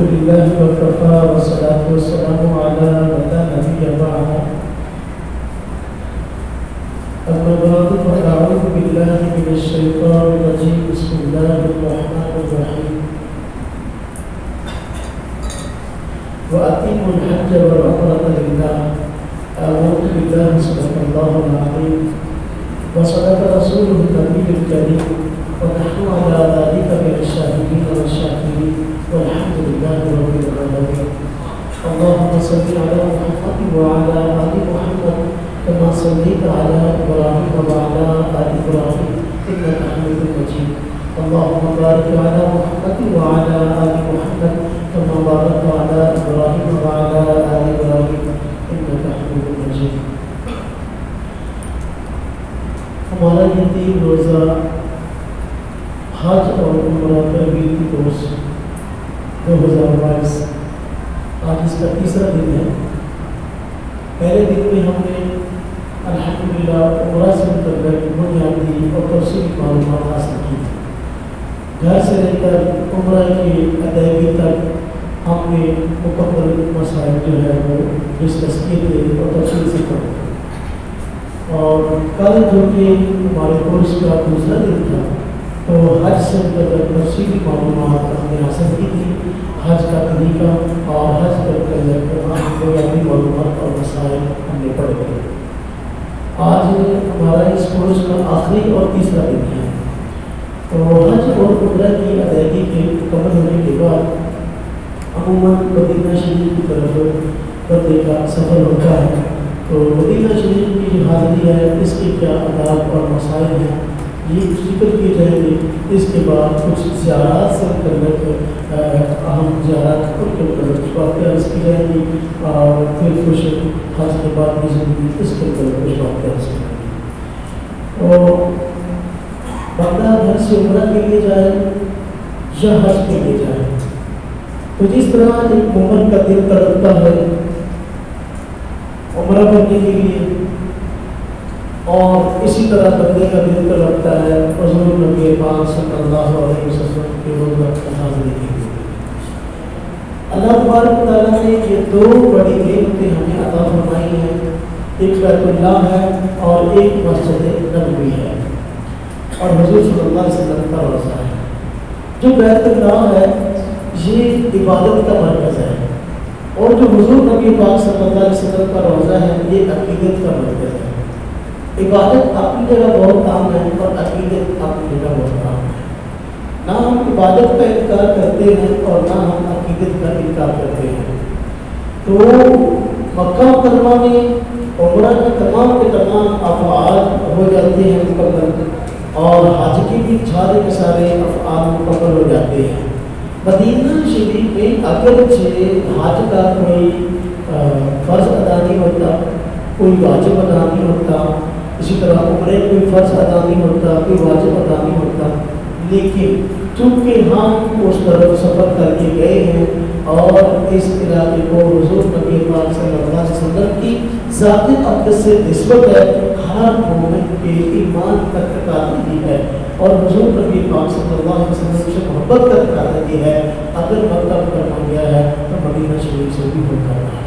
لله وكفى والصلاة والسلام على من لا نبي بعده أما بعد فأعوذ بالله من الشيطان الرجيم بسم الله الرحمن الرحيم وأتموا الحج والعمرة لله أعوذ بالله صدق الله العظيم وصدق رسوله النبي الكريم ونحن على ذلك من الشاهدين والشاكرين والحمد لله رب العالمين. اللهم صل على محمد وعلى آل محمد كما صليت على إبراهيم وعلى آل إبراهيم إنك حميد مجيد. اللهم بارك على محمد وعلى آل محمد كما باركت على إبراهيم وعلى آل إبراهيم إنك حميد مجيد. ہمارا یہ 3 روزہ حج اور عمرہ تربیت کی کورس 2022 آج اس کا تیسرا دن ہے. پہلے دن میں ہم نے الحمدللہ عمرہ سے متعلق بنیادی اور تفصیلی معلومات حاصل کی. گھر سے لے کر عمرہ کی ادائیگی تک ہم نے مکمل مسائل جو ہے وہ ڈسکس کیے تھے اور تفصیل سے پڑھے. اور کل جو کہ ہمارے کورس کا دوسرا دن تھا تو حج سے متعلق تفصیلی معلومات ہم نے حاصل کی تھی. حج کا طریقہ اور حج کا متعلق بنیادی معلومات اور مسائل ہم نے پڑھے تھے. آج ہمارا اس کورس کا آخری اور تیسرا دن ہے. تو حج اور عمرہ کی ادائیگی کے مکمل ہونے کے بعد عموماً مدینہ شریف کی طرف بندے کا سفر ہوتا ہے. تو مدینہ شریف کی جو حاضری ہے اس کے کیا آداب اور مسائل ہیں یہ ذکر کیے جائیں گے. اس کے بعد کچھ زیارات سے متعلق اہم زیارات کے متعلق کچھ باتیں عرض کی جائیں گی اور پھر کچھ حج کے بعد کی زندگی اس کے متعلق کچھ باتیں عرض کی جائیں گی. اور بندہ گھر سے عمرہ کے لیے جائے یا حج کے لیے جائے تو جس طرح ایک مومن کا دل تڑپتا ہے عمرہ کرنے کے لیے اور اسی طرح بندے کا دل تڑپتا ہے حضور نبی پاک صلی اللہ علیہ وسلم کے روزہ حاضری کے لیے. اللہ تبارک و تعالیٰ نے یہ 2 بڑی نعمتیں ہمیں عطا فرمائی ہیں. ایک بیت اللہ ہے اور ایک مسجد نبوی ہے اور حضور صلی اللہ علیہ وسلم کا روزہ ہے. جو بیت اللہ ہے یہ عبادت کا مرکز ہے اور جو حضور نبی پاک صلی اللہ علیہ وسلم کا روزہ ہے یہ عقیدت کا مرکز ہے. عبادت اپنی جگہ بہت عام ہے اور عقیدت اپنی جگہ بہت عام ہے. نہ ہم عبادت کا انکار کرتے ہیں اور نہ ہم عقیدت کا انکار کرتے ہیں. تو مکہ مکرمہ میں عمرہ کے تمام افعال ہو جاتے ہیں مکمل اور حج کے بھی سارے افعال مکمل ہو جاتے ہیں. مدینہ شریف میں اگرچہ حج کا کوئی فرض ادا نہیں ہوتا کوئی واجب ادا نہیں ہوتا اسی طرح عمرے کوئی فرض ادا نہیں ہوتا کوئی واجب ادا نہیں ہوتا لیکن چونکہ ہم اس طرف سفر کر کے گئے ہیں اور اس علاقے کو حضور نبی پاک صلی اللہ علیہ وسلم کی ذات اقدس سے نسبت ہے ہر مومن کے ایمان کا تقاضا یہ ہے اور حضور نبی پاک صلی اللہ علیہ وسلم سے محبت کا تقاضا یہ ہے. اگر مکہ مکرمہ گیا ہے تو مدینہ شریف سے بھی ہو کرنا ہے.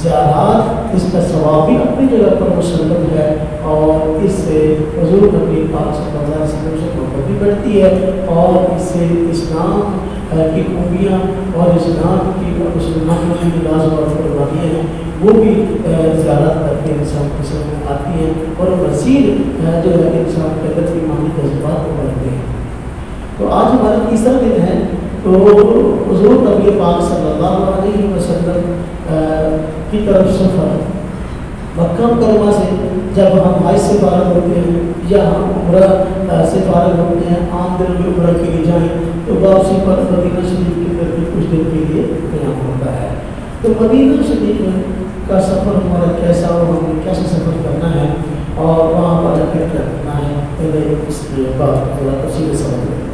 زیارات اس کا ثواب بھی اپنی جگہ پر مسلم ہے اور اس سے حضور نبی پاک صلی اللہ علیہ وسلم سے محبت بھی بڑھتی ہے اور اس سے اسلام کی خوبیاں اور اسلام کی مسلمانوں کی نماز اور قربانیاں ہیں وہ بھی زیارت کر کے انسان کی سمجھ میں آتی ہیں اور مزید جو ہے انسان کے اندر ایمانی جذبات کو بڑھتے ہیں. تو آج ہمارا تیسرا دن ہے. تو حضور نبی پاک صلی اللہ علیہ وسلم کی طرف سفر مکہ مکرمہ سے جب ہم حج سے فارغ ہوتے ہیں یا ہم عمرہ سے فارغ ہوتے ہیں عام دن میں عمرہ کے لیے جائیں تو واپسی پر مدینہ شریف کی طرف کچھ دن کے لیے قیام ہوتا ہے. تو مدینہ شریف کا سفر ہمارا کیسا اور ہمیں کیسے سفر کرنا ہے اور وہاں پر جا کر کیا کرنا ہے پہلے اس کی بات تھوڑا تفصیل سے سمجھیں.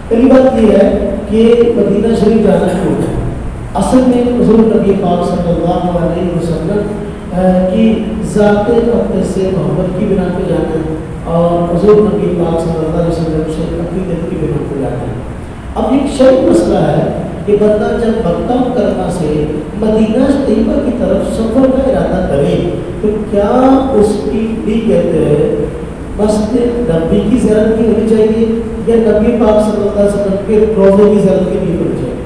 پہلی بات یہ ہے کہ مدینہ شریف جانا کیوں ہے. اصل میں حضور نبی پاک صلی اللہ علیہ وسلم کی ذات اقدس سے محبت کی بنا پہ جانا ہے اور حضور نبی پاک صلی اللہ علیہ وسلم سے عقیدت کی بنا پہ جانا ہے. اب ایک شرعی مسئلہ ہے کہ بندہ جب مکہ مکرمہ سے مدینہ طیبہ کی طرف سفر کا ارادہ کرے تو کیا اس کی نیت مسجد نبی کی زیارت کی ہونی چاہیے یا نبی پاک صلی اللہ علیہ وسلم کے روضے کی زیارت کی نیت ہونی چاہیے؟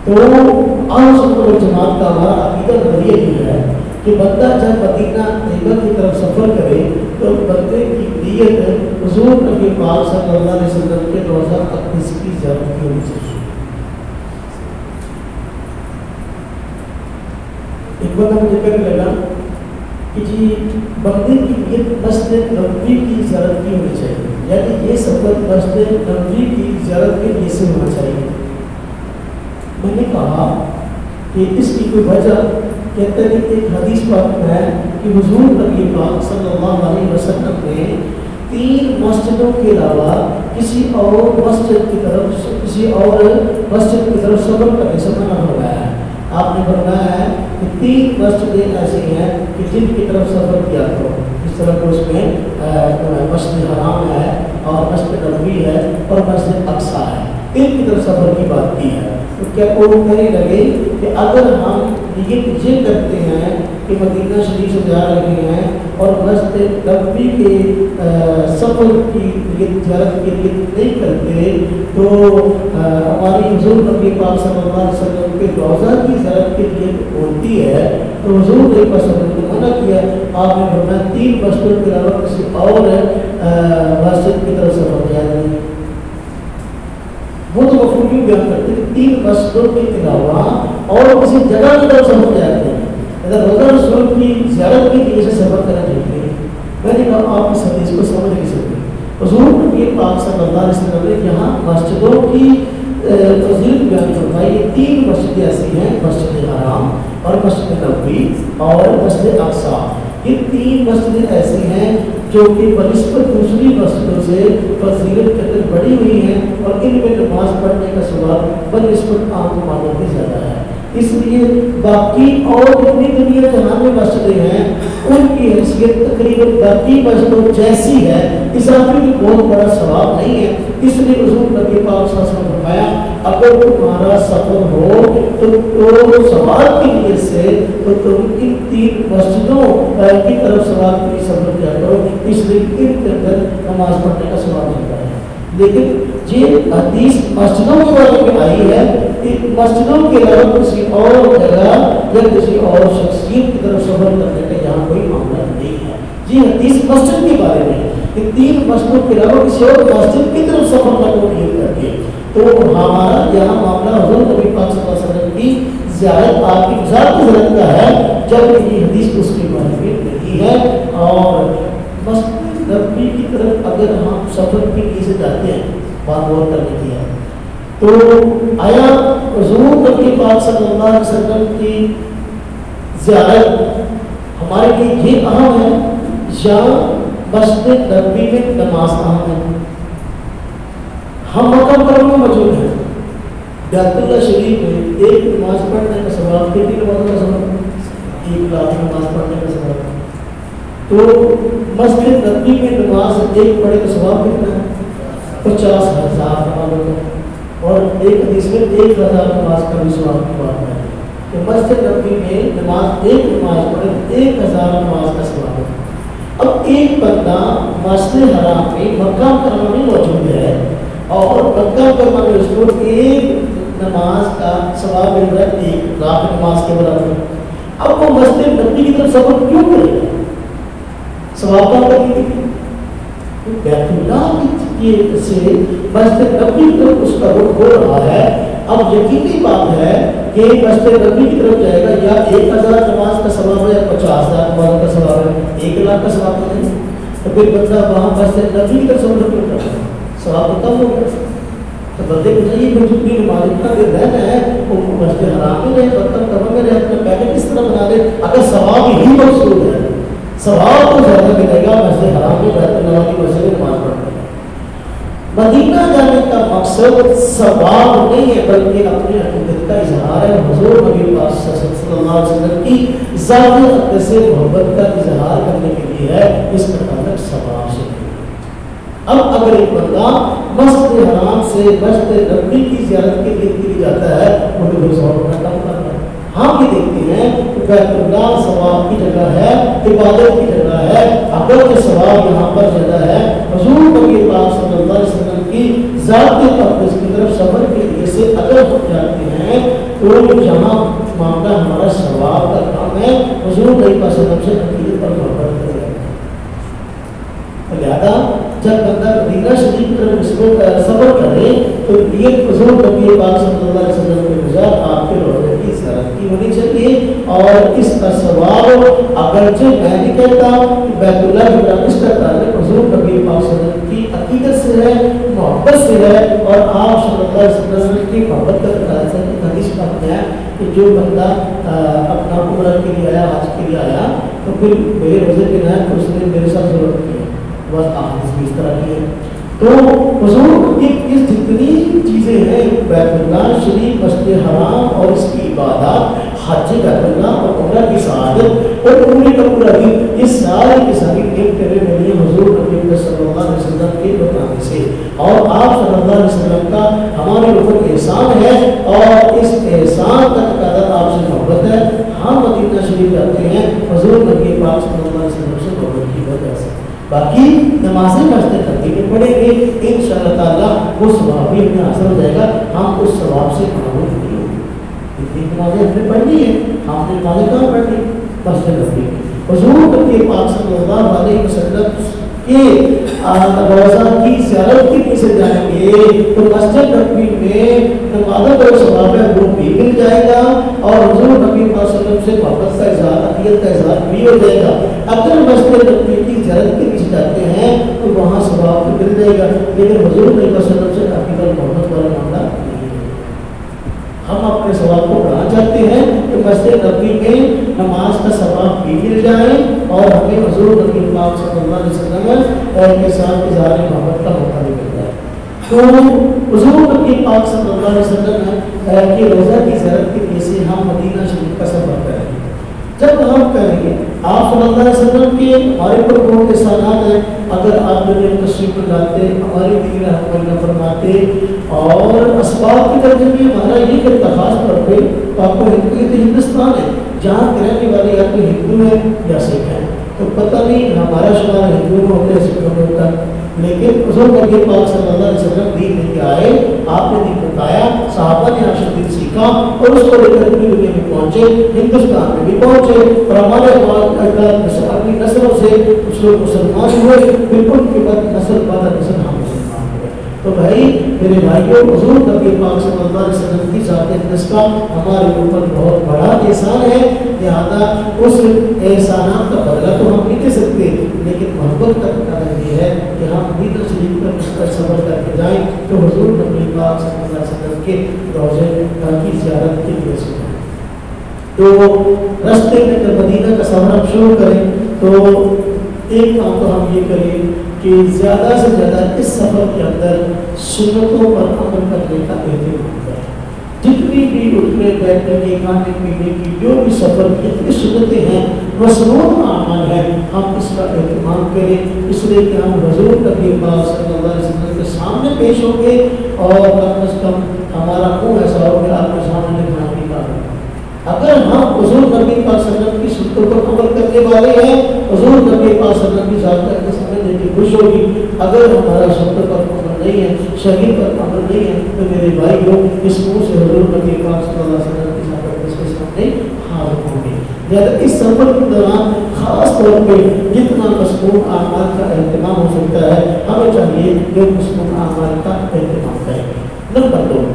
تو اہل سنت والجماعت کا ہمارا عقیدہ نظریہ یہ ہے کہ بندہ جب مدینہ طیبہ کی طرف سفر کرے تو بندے کی نیت حضور نبی پاک صلی اللہ علیہ وسلم کے روضہ اقدس کی زیارت کی ہونی چاہیے۔ ایک بندہ مجھے کہنے لگا کہ جی بندے کی نیت مسجد نبوی کی زیارت کی ہونی چاہیے، یعنی یہ سفر مسجد نبوی کی زیارت کے لیے سے ہونا چاہیے۔ میں نے کہا کہ اس کی کوئی وجہ کہتے ہیں کہ ایک حدیث پاک ہے کہ حضور نبی پاک صلی اللہ علیہ وسلم نے 3 مسجدوں کے علاوہ کسی اور مسجد کی طرف سفر کرنے سے منع فرمایا ہے۔ آپ نے فرمایا ہے کہ 3 مسجدیں ایسی ہیں کہ جن کی طرف سفر کیا کرو، اس طرح کو اس میں مسجد حرام ہے اور مسجد نبوی ہے اور مسجد اقصی ہے، ان کی طرف سفر کی بات کی ہے۔ تو کیا کوئی کہنے لگے کہ اگر ہم یہ کرتے ہیں کہ مدینہ شریف سے جا رہے ہیں اور مسجد نبوی کے سفر کی زیارت کی نیت نہیں کرتے تو ہماری حضور نبی پاک صلی اللہ علیہ وسلم کے روضہ کی زیارت کی نیت ہوتی ہے تو حضور نبی پاک صلی اللہ علیہ وسلم نے منع کیا۔ آپ نے فرمایا 3 مسجدوں کے علاوہ کسی اور مسجد کی طرف سفر کیا نہیں۔ وہ تو مفہوم کیوں بیان کرتے ہیں 3 مسجدوں کے علاوہ اور کسی جگہ کی طرف سفر جاتے ہیں، اگر روضہ رسول کی زیارت کی لیے سے سفر کرنا چاہیے۔ میں نے کہا آپ اس حدیث کو سمجھ نہیں سکتے۔ حضور نبی پاک صلی اللہ علیہ وسلم نے یہاں مسجدوں کی فضیلت بیان فرمائی۔ یہ 3 مسجدیں ایسی ہیں، مسجد حرام اور مسجد نبوی اور مسجد اقصی۔ یہ 3 مسجدیں ایسی ہیں جو کہ بنسبت دوسری مسجدوں سے فضیلت کے اندر بڑی ہوئی ہیں اور ان میں نماز پڑھنے کا ثواب بنسبت عام مالوں سے زیادہ ہے۔ اس لیے باقی اور جتنی دنیا جہاں میں مسجدیں ہیں ان کی حیثیت تقریباً باقی مسجدوں جیسی ہے، اضافی بھی بہت بڑا ثواب نہیں ہے۔ اس لیے حضور نبی پاک صلی اللہ علیہ وسلم نے فرمایا اگر تمہارا سفر ہو تو ثواب کی نیت سے تو تم ان 3 مسجدوں کی طرف ثواب کی سفر کیا کرو، اس لیے ان کے اندر نماز پڑھنے کا ثواب ملتا ہے۔ لیکن یہ حدیث مسجدوں کے بارے میں آئی ہے کہ مسجدوں کے علاوہ کسی اور جگہ یا کسی اور شخصیت کی طرف سفر کرنے کا یہاں کوئی معاملہ نہیں ہے۔ یہ حدیث مسجد کے بارے میں ہے کہ 3 مسجدوں کے علاوہ کسی اور مسجد کی طرف سفر نہ کو نیت کر کے، تو ہمارا یہاں معاملہ حضور نبی پاک صلی اللہ علیہ وسلم کی زیارت آپ کی ذات کی زیارت کا ہے، جب یہ حدیث اس کے بارے میں نہیں ہے۔ اور مسجد نبوی کی طرف اگر ہم سفر کے لیے سے جاتے ہیں، بات غور کرنے کی ہے، تو آیا حضور نبی پاک صلی اللہ علیہ وسلم کی زیارت ہمارے لیے یہ اہم ہے یا مسجد نبوی میں نماز اہم ہے؟ ہم مکہ مکرمہ میں موجود ہیں، بیت اللہ شریف میں ایک نماز پڑھنے کا ثواب کتنی نمازوں کا ثواب؟ 1 لاکھ نماز پڑھنے کا ثواب۔ تو مسجد نبوی میں نماز ایک پڑھے کا ثواب کتنا ہے؟ 50,000 نمازوں کا، اور ایک حدیث میں 1,000 نماز کا بھی ثواب کی بات ہے کہ مسجد نبوی میں نماز ایک نماز پڑھے 1,000 نماز کا ثواب ہے۔ اب ایک بندہ مسجد حرام میں مکہ مکرمہ میں موجود ہے اور مکہ مکرمہ میں اس کو ایک نماز کا ثواب مل رہا ہے 1 لاکھ نماز کے برابر۔ اب وہ مسجد نبوی کی طرف سفر کیوں کرے گا؟ ثواب کا بیت اللہ کی سے مسجد نبوی کی طرف اس کا رخ ہو رہا ہے۔ اب یقینی بات ہے کہ مسجد نبوی کی طرف جائے گا یا 1,000 نماز کا ثواب ہے یا 50,000 نماز کا ثواب ہے، 1 لاکھ کا ثواب نہیں۔ تو پھر بندہ وہاں مسجد نبوی کی طرف سفر کیوں کرتا ہے؟ ثواب تو کم ہو گیا۔ تو بندے کو چاہیے کہ جتنی نماز اتنا دیر رہنا ہے وہ مسجد حرام میں رہے، برتن کمر میں رہے، اپنا پیکٹ اس طرح بنا لے اگر ثواب ہی مقصود ہے۔ ثواب تو زیادہ ملے گا مسجد حرام میں بیت اللہ کی مسجد میں نماز پڑھنے کا۔ مدینہ جانے کا مقصد ثواب نہیں ہے بلکہ اپنے عقیدت کا اظہار ہے، حضور نبی پاک صلی اللہ علیہ وسلم کی ذات اقدس سے محبت کا اظہار کرنے کے لیے ہے، اس کا تعلق ثواب سے نہیں۔ اب اگر ایک بندہ مسجد حرام سے مسجد نبوی کی زیارت کے لیے جاتا ہے وہ تو 100 روپے کم کرتا ہے. ہم یہ دیکھتے ہیں کہ بیت اللہ ثواب کی جگہ ہے, عبادت کی جگہ ہے, اگر کہ ثواب یہاں پر زیادہ ہے. حضور نبی پاک صلی اللہ علیہ وسلم کی ذات تقدس کی طرف سفر کے لیے سے اگر ہم جاتے ہیں تو جہاں معاملہ ہمارا ثواب کا کام ہے, حضور نبی پاک صلی اللہ علیہ وسلم سے عقیدت پر محبت کرے. لہذا جب بندہ مدینہ شریف کی طرف سفر کرے تو یہ حضور نبی پاک صلی اللہ علیہ وسلم کے گزار آپ کے روزے کی زیارت کی ہونی چاہیے. اور اس کا ثواب اگرچہ میں نہیں کہتا کہ بیت اللہ کی اس کا تعلق حضور نبی پاک صلی اللہ علیہ وسلم کی عقیدت سے ہے, محبت سے ہے, اور آپ صلی اللہ علیہ وسلم کی محبت کا تعلق ہے. حدیث میں ہے کہ جو بندہ اپنا عمرہ کے لیے آیا, حج کے لیے آیا, تو پھر میرے روزے کے نام اس نے میرے ساتھ ضرورت کی بس احادیث بھی اس طرح کی ہے. تو حضور کی جتنی چیزیں ہیں بیت اللہ شریف, مسجد حرام اور اس کی عبادات, حج بیت اللہ اور عمرہ کی سعادت اور پورے کا پورا دن, یہ سارے کے سارے ایک کرنے والی حضور نبی صلی اللہ علیہ وسلم کے بتانے سے, اور آپ صلی اللہ علیہ وسلم کا ہمارے اوپر احسان ہے اور اس احسان کا تقاضا آپ سے محبت ہے. ہم مدینہ شریف جاتے ہیں حضور نبی پاک صلی اللہ علیہ وسلم سے محبت کی وجہ سے. باقی نمازیں مسجد ترتیب میں پڑھیں گے انشاءاللہ تعالیٰ وہ ثواب بھی ہمیں حاصل ہو جائے گا. ہم اس ثواب سے محروم نہیں ہوں گے. اتنی نمازیں ہم نے پڑھنی ہے, ہم نے نمازیں کہاں پڑھنی, مسجد ترتیب میں. حضور نبی پاک صلی اللہ علیہ وسلم کے روزہ کی زیارت کے لیے سے جائیں گے تو مسجد نبوی میں نمازوں کا ثواب ہے وہ بھی مل جائے گا, اور حضور نبی پاک صلی اللہ علیہ وسلم سے محبت کا اظہار, عقیدت کا اظہار بھی ہو جائے گا. اگر مسجد نبوی کی زیارت کے لیے جاتے ہیں تو وہاں ثواب مل جائے گا, لیکن حضور نبی پاک صلی اللہ علیہ وسلم سے عقیدت محبت والا معاملہ نہیں ہے. ہم اپنے ثواب کو بڑھانا چاہتے ہیں کہ مسجد نبوی میں نماز کا ثواب بھی مل جائے اور ہمیں حضور نبی پاک صلی اللہ علیہ وسلم کے ساتھ اظہار محبت کا موقع بھی مل جائے. تو حضور نبی پاک صلی اللہ علیہ وسلم کی روزہ کی زیارت کے لیے سے ہم مدینہ شریف کا سفر کریں گے. جب ہم کریں گے آپ صلی اللہ علیہ وسلم کے ہمارے پر بہت احسانات ہیں. اگر آپ میرے تشریف لاتے, ہماری دین ہماری نہ فرماتے, اور اسباب کی طرف بھی ہمارا یہ کہ درخواست کرتے تو آپ کو ہندوستان ہے جہاں رہنے والے یا تو ہندو ہیں یا سکھ ہیں, تو پتہ نہیں ہمارا شمار ہندو میں ہوتا ہے سکھوں میں ہوتا ہے. لیکن حضور نبی پاک صلی اللہ علیہ وسلم دین لے کے آئے, آپ نے دین بتایا, صحابہ نے آپ سے دین سیکھا اور اس کو لے کر پوری دنیا میں پہنچے, ہندوستان میں بھی پہنچے, اور ہمارے اپنی نسلوں سے کچھ لوگ مسلمان ہوئے, بالکل کے بعد نسل بعد نسل ہم مسلمان ہوئے. تو بھائی میرے بھائیوں, حضور نبی پاک صلی اللہ علیہ وسلم کی ذات اقدس کا ہمارے اوپر بہت بڑا احسان ہے. لہٰذا اس احسانات کا بدلہ تو ہم نہیں دے سکتے, لیکن محبت کا تقاضا یہ ہے کہ ہم مدینہ شریف پر مستقل سفر کر کے جائیں تو حضور نبی پاک صلی اللہ علیہ وسلم کے روضے کی زیارت کے لیے سے جائیں. تو راستے میں جب مدینہ کا سفر ہم شروع کریں تو ایک کام تو ہم یہ کریں کہ زیادہ سے زیادہ اس سفر کے اندر سنتوں پر عمل کرنے کا اہتمام کریں. جتنی بھی اٹھنے بیٹھنے کی, کھانے پینے کی, جو بھی سفر کی اتنی سنتیں ہیں, مصنون اعمال ہے, ہم اس کا اہتمام کریں. اس لیے کہ ہم حضور نبی پاک صلی اللہ علیہ وسلم کے سامنے پیش ہوں گے, اور کم از کم ہمارا منہ ایسا ہو کہ آپ کے سامنے کھانا پینا ہے. اگر ہم حضور نبی پاک صلی اللہ علیہ وسلم کی سنتوں پر عمل کرنے والے ہیں, حضور نبی پاک صلی اللہ علیہ وسلم کی ذات کا سمجھنے کی خوش ہوگی. اگر ہمارا سنتوں پر عمل نہیں ہے, شریعت پر عمل نہیں ہے, تو میرے بھائی لوگ اس منہ سے حضور نبی پاک صلی اللہ علیہ وسلم کی ذات کے سامنے حاضر ہوں گے. لہٰذا اس سفر کے دوران خاص طور پہ جتنا مصنون اعمال کا اہتمام ہو سکتا ہے, ہمیں چاہیے کہ مصنون اعمال کا اہتمام کریں. نمبر 2,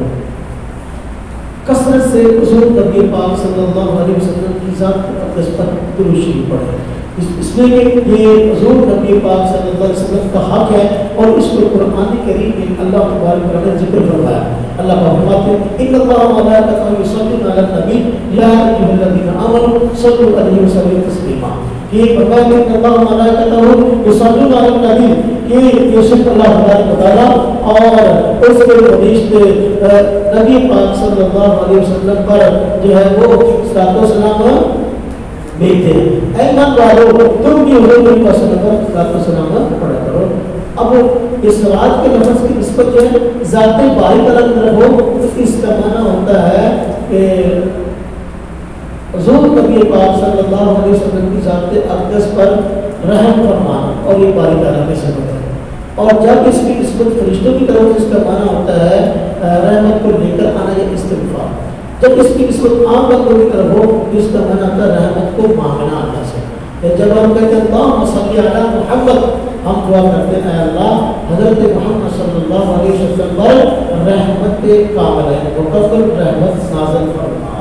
کثرت سے حضور نبی پاک صلی اللہ علیہ وسلم کی ذات اقدس پر درود شریف پڑھیں. اس لیے کہ یہ حضور نبی پاک صلی اللہ علیہ وسلم کا حق ہے, اور اس کو قرآن کریم میں اللہ تبارک و تعالیٰ نے ذکر فرمایا. اللہ فرماتے ہیں ان اللہ و ملائکتہ یصلون علی النبی یا ایھا الذین آمنوا صلوا علیہ وسلم تسلیما. یہ فرمایا کہ اللہ و ملائکتہ یصلون علی النبی, کہ یہ صرف اللہ تبارک و تعالیٰ اور اس کے فرشتے نبی پاک صلی اللہ علیہ وسلم پر جو ہے وہ صلاۃ و سلام بھیجتے ہیں. اے ایمان والو, تم بھی حضور نبی صلی اللہ علیہ وسلم پر صلاۃ و سلام پڑھا کرو. اب اس صراط کے لفظ کی نسبت جو ہے ذات باری تعالیٰ کی طرف ہو تو اس کا معنی ہوتا ہے کہ حضور نبی پاک صلی اللہ علیہ وسلم کی ذات اقدس پر رحم فرمانا، اور یہ باری تعالیٰ کے سبب ہے۔ اور جب اس کی نسبت فرشتوں کی طرف اس کا معنی ہوتا ہے رحمت کو لے کر آنا یا استغفار، جب اس کی نسبت عام بندوں کی طرف ہو تو اس کا معنی ہوتا ہے رحمت کو مانگنا اللہ سے۔ جب ہم کہتے ہیں اللہم صلی علی محمد، ہم دعا کرتے ہیں اے اللہ حضرت محمد صلی اللہ علیہ وسلم پر رحمت کامل ہے، مکمل رحمت نازل فرما،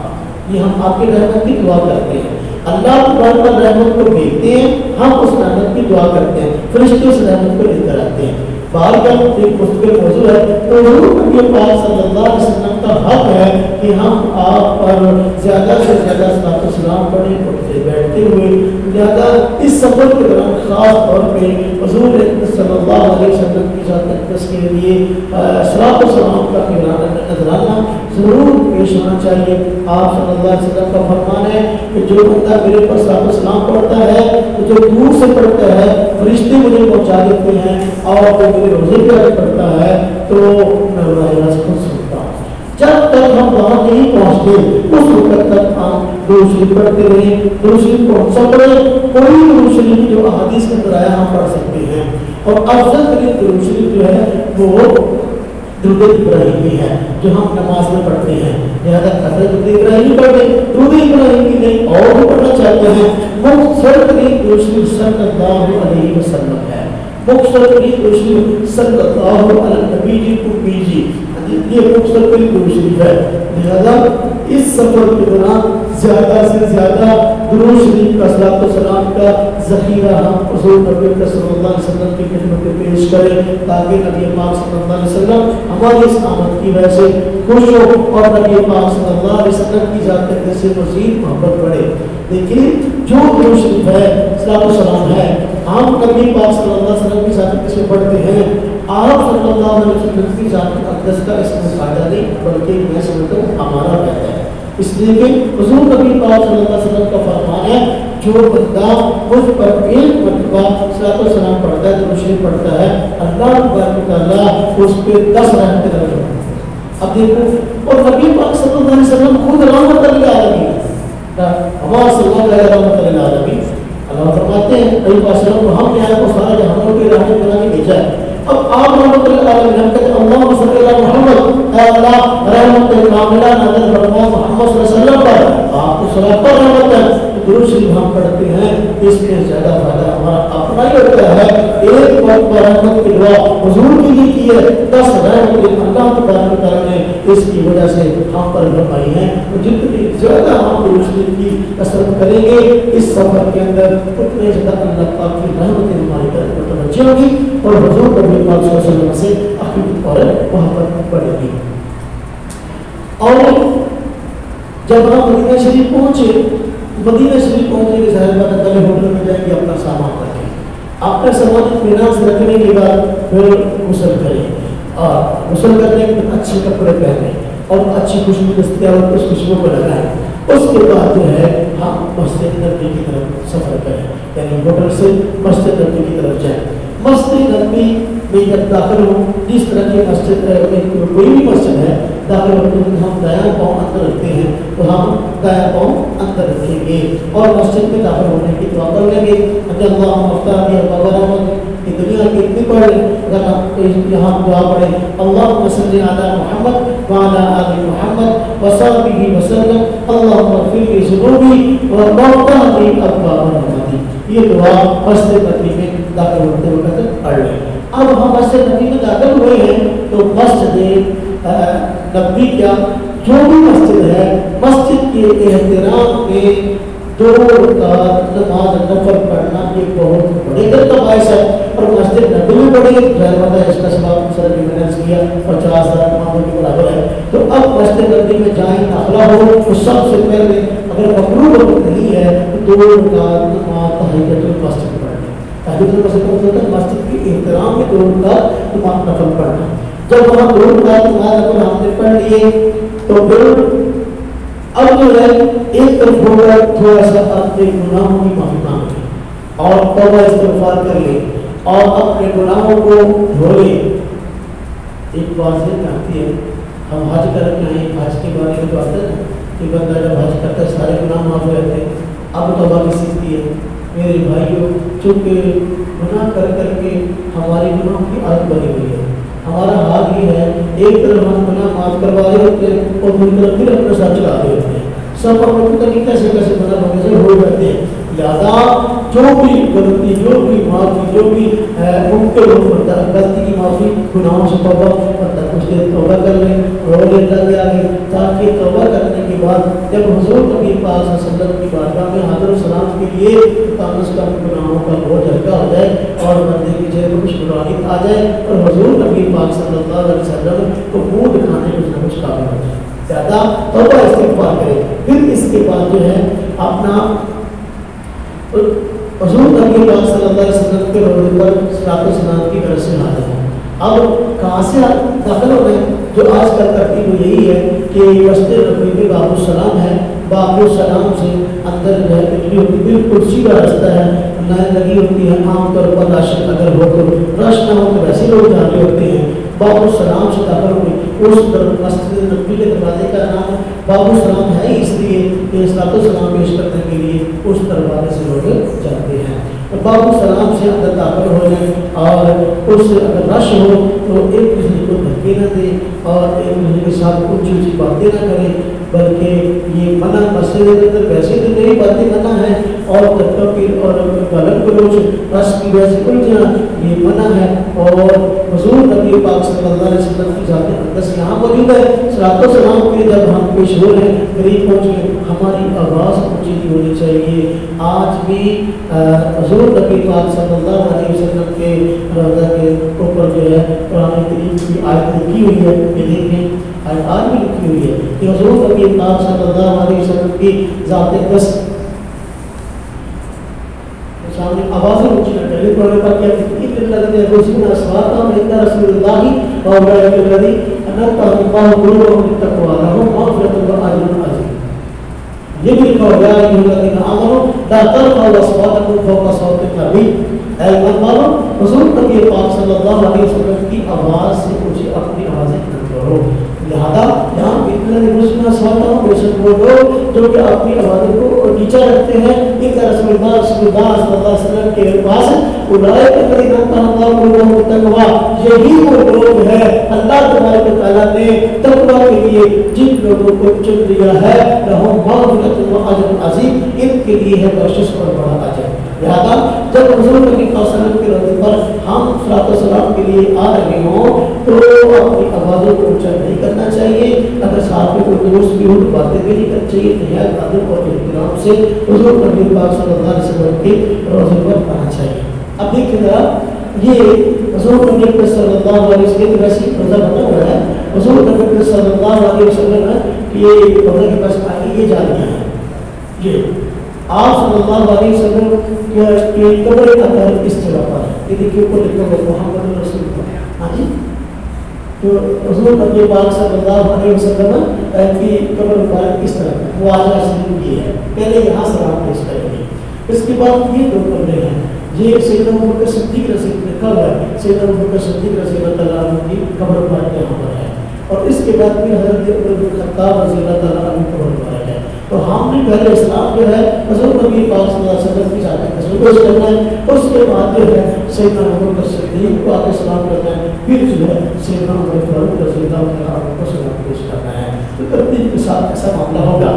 یہ ہم آپ کی رحمت کی دعا کرتے ہیں۔ اللہ تبارک و تعالیٰ رحمت کو دیکھتے ہیں، ہم اس رحمت کی دعا کرتے ہیں، فرشتے اس رحمت کو لے کر آتے ہیں۔ بار کا ایک مستقل موضوع ہے تو حضور نبی پاک صلی اللہ علیہ وسلم کا حق ہے کہ ہم آپ پر زیادہ سے زیادہ صلاۃ و سلام پڑھیں اٹھتے بیٹھتے ہوئے، لہٰذا اس سفر کے دوران خاص طور پہ حضور صلی اللہ علیہ وسلم کی ذات اقدس کے لیے صلاۃ و سلام کا نذرانہ ضرور پیش ہونا چاہیے۔ آپ صلی اللہ علیہ وسلم کا فرمان ہے کہ جو بندہ میرے پر صلاۃ و سلام پڑھتا ہے، جو دور سے پڑھتا ہے فرشتے مجھے پہنچا دیتے ہیں، اور جو میرے روزے پہ پڑھتا ہے تو میں براہ راست خود سنتا ہوں۔ جب تک ہم وہاں نہیں پہنچتے اس وقت تک ہم درود شریف پڑھتے رہیں، درود شریف کو ہم سب پڑھیں، کوئی درود شریف جو احادیث کے اندر آیا ہم پڑھ سکتے ہیں، اور افضل ترین درود شریف جو ہے وہ درود ابراہیمی ہے جو ہم نماز میں پڑھتے ہیں، لہٰذا حضرت درود ابراہیمی پڑھتے ہیں، درود ابراہیمی نہیں اور بھی پڑھنا چاہتے ہیں۔ مختصر ترین درود شریف صلی اللہ علیہ وسلم ہے، مختصر ترین درود شریف صلی اللہ علیہ نبی جی کو بیجی، یہ مختصر ترین درود شریف ہے۔ لہٰذا اس سفر کے دوران زیادہ سے زیادہ درود شریف کا صلاۃ و سلام کا ذخیرہ ہم حضور نبی صلی اللہ علیہ وسلم کی خدمت میں پیش کریں، تاکہ نبی پاک صلی اللہ علیہ وسلم ہماری اس آمد کی وجہ سے خوش ہو اور نبی پاک صلی اللہ علیہ وسلم کی ذات سے مزید محبت بڑھے۔ دیکھیے جو درود شریف ہے، صلاۃ و سلام ہے، ہم نبی پاک صلی اللہ علیہ وسلم کی ذات سے پڑھتے ہیں، آپ صلی اللہ علیہ وسلم کی ذات اقدس کا اس میں فائدہ نہیں بلکہ میں سمجھتا ہوں ہمارا فائدہ ہے، اس لیے کہ حضور نبی پاک صلی اللہ علیہ وسلم کا فرمان ہے جو بندہ مجھ پر ایک مرتبہ صلاۃ و سلام پڑھتا ہے، درود شریف پڑھتا ہے، اللہ تبارک و تعالیٰ اس پہ 10 رحمتیں نازل کرتا ہے۔ اب دیکھو، اور نبی پاک صلی اللہ علیہ وسلم خود رحمت للعالمین، ہمارا صلی اللہ علیہ رحمت للعالمین، اللہ فرماتے ہیں نبی پاک صلی اللہ علیہ وسلم کو ہم نے آپ کو سارا جہانوں کی رحمت بنا کے بھیجا ہے۔ اب آپ رحمت للعالمین ہم کہتے ہیں اللہم صلی علی محمد، اے اللہ رحمت کاملہ نازل فرما محمد صلی اللہ علیہ وسلم پر، آپ کو صلاۃ پر رحمت ہے۔ درود شریف ہم پڑھتے ہیں، اس میں زیادہ فائدہ ہمارا اپنا ہی ہوتا ہے۔ ایک وقت پر رحمت کی دعا حضور کے لیے کی ہے، 10 رحمت اللہ تبارک و تعالیٰ نے اس کی وجہ سے ہم پر فرمائی ہیں، اور جتنی زیادہ ہم درود شریف کی کثرت کریں گے اس سفر کے اندر اتنے زیادہ اللہ پاک کی رحمتیں ہماری طرف متوجہ ہوگی اور حضور نبی پاک صلی اللہ علیہ وسلم سے عقیدت اور محبت بڑھے گی۔ اور جب ہم مدینہ شریف پہنچے، مدینہ شریف پہنچنے کے ظاہر بات ہے پہلے ہوٹل میں جائیں گے، اپنا سامان رکھیں، اپنا سامان اطمینان سے رکھنے کے بعد پھر غسل کریں، اور غسل کرنے کے بعد اچھے کپڑے پہنیں اور اچھی خوشبو دستیاب ہو اس خوشبو کو لگائیں۔ اس کے بعد جو ہے ہم مسجد نبوی کی طرف سفر کریں، یعنی ہوٹل سے مسجد نبوی کی طرف جائیں۔ مسجد نبوی میں جب داخل ہوں، جس طرح کی مسجد کوئی بھی مسجد ہے، داخل ہوتے ہیں ہم دایاں پاؤں اندر رکھتے ہیں تو ہم دایاں پاؤں اندر رکھیں گے اور مسجد میں داخل ہونے کی دعا کر لیں گے، اللہ مفتاح بابا رحمت کی دنیا کی اتنی پڑھ لیں، اگر ہم یہاں دعا پڑھیں اللہم صلی علی محمد وعلی آل محمد وصحبہ وسلم اللہم اغفر لی ذنوبی وافتح لی ابواب رحمتک، یہ دعا مسجد نبوی میں داخل ہوتے وقت پڑھ لیں۔ اب ہم مسجد نبوی میں داخل ہوئے ہیں تو مسجد نبوی کیا جو بھی مسجد ہے، مسجد کے احترام میں 2 رکعت نماز نفل پڑھنا یہ بہت بڑے دل کا باعث ہے، اور مسجد نبوی میں پڑھیں گے ظاہر ہے اس کا ثواب سر کی میں نے کیا 50,000 نمازوں کے برابر ہے۔ تو اب مسجد نبوی میں جائیں داخلہ ہو تو سب سے پہلے اگر مقروض وقت نہیں ہے تو 2 رکعت نماز تحیۃ المسجد پڑھیں، تحیۃ المسجد کا مطلب ہے مسجد کے احترام میں 2 رکعت نماز نفل پڑھنا۔ جب وہاں 2 رکعت نماز نفل ہم نے پڑھ لیے تو پھر اب جو ہے ایک طرف ہو کر تھوڑا سا اپنے گناہوں کی معافی مانگے اور توبہ استغفار کر لے، اور اپنے گناہوں کو دھو لیں۔ ایک بات یہ آتی ہے، ہم حج کر کے آئیں، حج کے بارے میں تو آتا ہے نا کہ بندہ جب حج کرتا ہے سارے گناہ معاف ہو جاتے ہیں، اب توبہ کی سیکھتی ہے۔ میرے بھائیوں، چونکہ گناہ کر کر کے ہماری گناہوں کی عادت بنی ہوئی ہے، ہمارا حال یہ ہے ایک طرف ہم گناہ معاف کروا رہے ہوتے ہیں اور دوسری طرف پھر اپنے ساتھ چلا رہے ہوتے ہیں، سب ہم کو کیسے کیسے گناہ ہونے سے ہو جاتے ہیں۔ لہٰذا جو بھی غلطی، جو بھی معافی، جو بھی ممکن ہو پڑتا ہے غلطی کی معافی، گناہوں سے توبہ پڑتا کچھ دیر توبہ کر لیں اور اللہ کے آگے، تاکہ توبہ کرنے کے بعد جب حضور نبی پاک صلی اللہ علیہ وسلم کی بارگاہ میں حاضر و سلام کے لیے کم از کم گناہوں کا بوجھ ہلکا ہو جائے اور بندے کی جیب میں خوشگواری آ جائے اور حضور نبی پاک صلی اللہ علیہ وسلم کو منہ دکھانے کچھ نہ کچھ قابل ہو جائے، زیادہ توبہ استغفار کرے۔ پھر اس کے بعد جو ہے اپنا حضور نبی پاک صلی اللہ علیہ وسلم کے روضے پر صلاۃ و سلام کی غرض سے حاضر ہوں۔ اب کہاں سے داخل ہو گئے؟ جو آج کل کرتی وہ یہی ہے کہ مسجد نبوی میں باب السلام ہے، باب السلام سے اندر جو ہے بجلی ہوتی، بالکل سیدھا راستہ ہے، لائن لگی ہوتی ہے، عام طور پر رش اگر ہو تو رش نہ ہو تو ویسے لوگ جا رہے ہوتے ہیں۔ باب السلام سے داخل ہوئے، اس مسجد نبوی کے دروازے کا نام باب السلام ہے اس لیے کہ صلاۃ السلام پیش کرنے کے لیے اس دروازے سے لوگ جاتے ہیں۔ باب السلام سے اندر داخل ہو جائیں اور اس اگر رش ہو تو ایک دوسرے کو دھکے نہ دیں اور ایک دوسرے کے ساتھ کچھ اونچی باتیں نہ کریں، بلکہ یہ منع مسجد کے اندر ویسے تو نئی باتیں منع ہے اور تکبیر اور غلط گلوچ رس کی وجہ سے الجھنا یہ منع ہے۔ اور حضور نبی پاک صلی اللہ علیہ وسلم کی ذات اقدس یہاں موجود ہے، صلاۃ و سلام کے جب ہم پیش ہو رہے ہیں، قریب پہنچ گئے، ہماری آواز اونچی نہیں ہونی چاہیے۔ آج بھی حضور نبی پاک صلی اللہ علیہ وسلم کے روضہ کے اوپر جو ہے قرآن کریم کی آیت لکھی ہوئی ہے، یہ دیکھیں آج بھی لکھی ہوئی ہے کہ حضور نبی پاک صلی اللہ علیہ وسلم کی ذات اقدس سامنے آوازیں اونچی نہ کرے۔ قرآن پاک کیا کہتی ہے کہ الذین یغضون اصواتهم عند رسول اللہ واولئک الذین انعم اللہ قلوبهم للتقوی لهم مغفرۃ واجر عظیم۔ یہ بھی لکھا ہوا ہے کہ الذین آمنوا لا ترفعوا اصواتکم فوق صوت النبی، اے ایمان والو حضور نبی پاک صلی اللہ علیہ وسلم کی آواز سے اونچی اپنی آوازیں نہ کرو۔ لہذا یہاں اتنا رسول اللہ بے شک وہ لوگ جو کہ اپنی آوازوں کو نیچا رکھتے ہیں، ان کا رسول اللہ صلی اللہ علیہ وسلم کے پاس اولئک الذین انعم اللہ قلوبهم بالتقوی، یہی وہ لوگ ہیں اللہ تبارک و تعالیٰ نے تقوی کے لیے جن لوگوں کو چن لیا ہے، لہم مغفرۃ واجر عظیم، ان کے لیے ہے بخشش اور بڑا اجر۔ لہذا جب حضور نبی صلی اللہ علیہ وسلم کے روضے پر ہم صلاۃ و سلام کے لیے آ رہے ہوں تو اپنی آوازوں کو اونچا نہیں کرنا چاہیے، اگر ساتھ میں کوئی دوست بھی ہو تو باتیں بھی نہیں کرنی چاہیے، نہایت ادب اور احترام سے حضور نبی پاک صلی اللہ علیہ وسلم کے روضے پر آنا چاہیے۔ اب دیکھیں ذرا، یہ حضور نبی صلی اللہ علیہ وسلم ویسے روزہ بنا ہوا ہے، حضور نبی صلی اللہ علیہ وسلم یہ روزے کے پاس آگے یہ جاریاں ہیں، یہ آپ صلی اللہ علیہ وسلم کی قبر کا در اس جگہ پر ہے، یہ دیکھیے اوپر لکھا ہوا محمد رسول اللہ۔ ہاں جی، تو حضور نبی پاک صلی اللہ علیہ وسلم کی قبر مبارک اس طرح ہے، وہ آج شریف یہ ہے، پہلے یہاں سلام پیش کریں گے۔ اس کے بعد یہ دو قبریں ہیں، یہ سیدنا ابوبکر صدیق رضی اللہ عنہ ہے، سیدنا ابوبکر صدیق رضی اللہ عنہ کی قبر مبارک یہاں پر ہے، اور اس کے بعد پھر حضرت عمر بن خطاب رضی اللہ عنہ کی قبر مبارک ہے۔ تو ہم نے پہلے اسلام جو ہے حضور نبی پاک صلی اللہ علیہ وسلم کی ذات اقدس پیش کرنا ہے، اس کے بعد جو ہے سیدنا ابوبکر صدیق کو آگے سلام کرنا ہے، پھر جو ہے سیدنا عمر فاروق رضی اللہ عنہ کو سلام پیش کرنا ہے۔ تو ترتیب کے ساتھ ایسا معاملہ ہوگا۔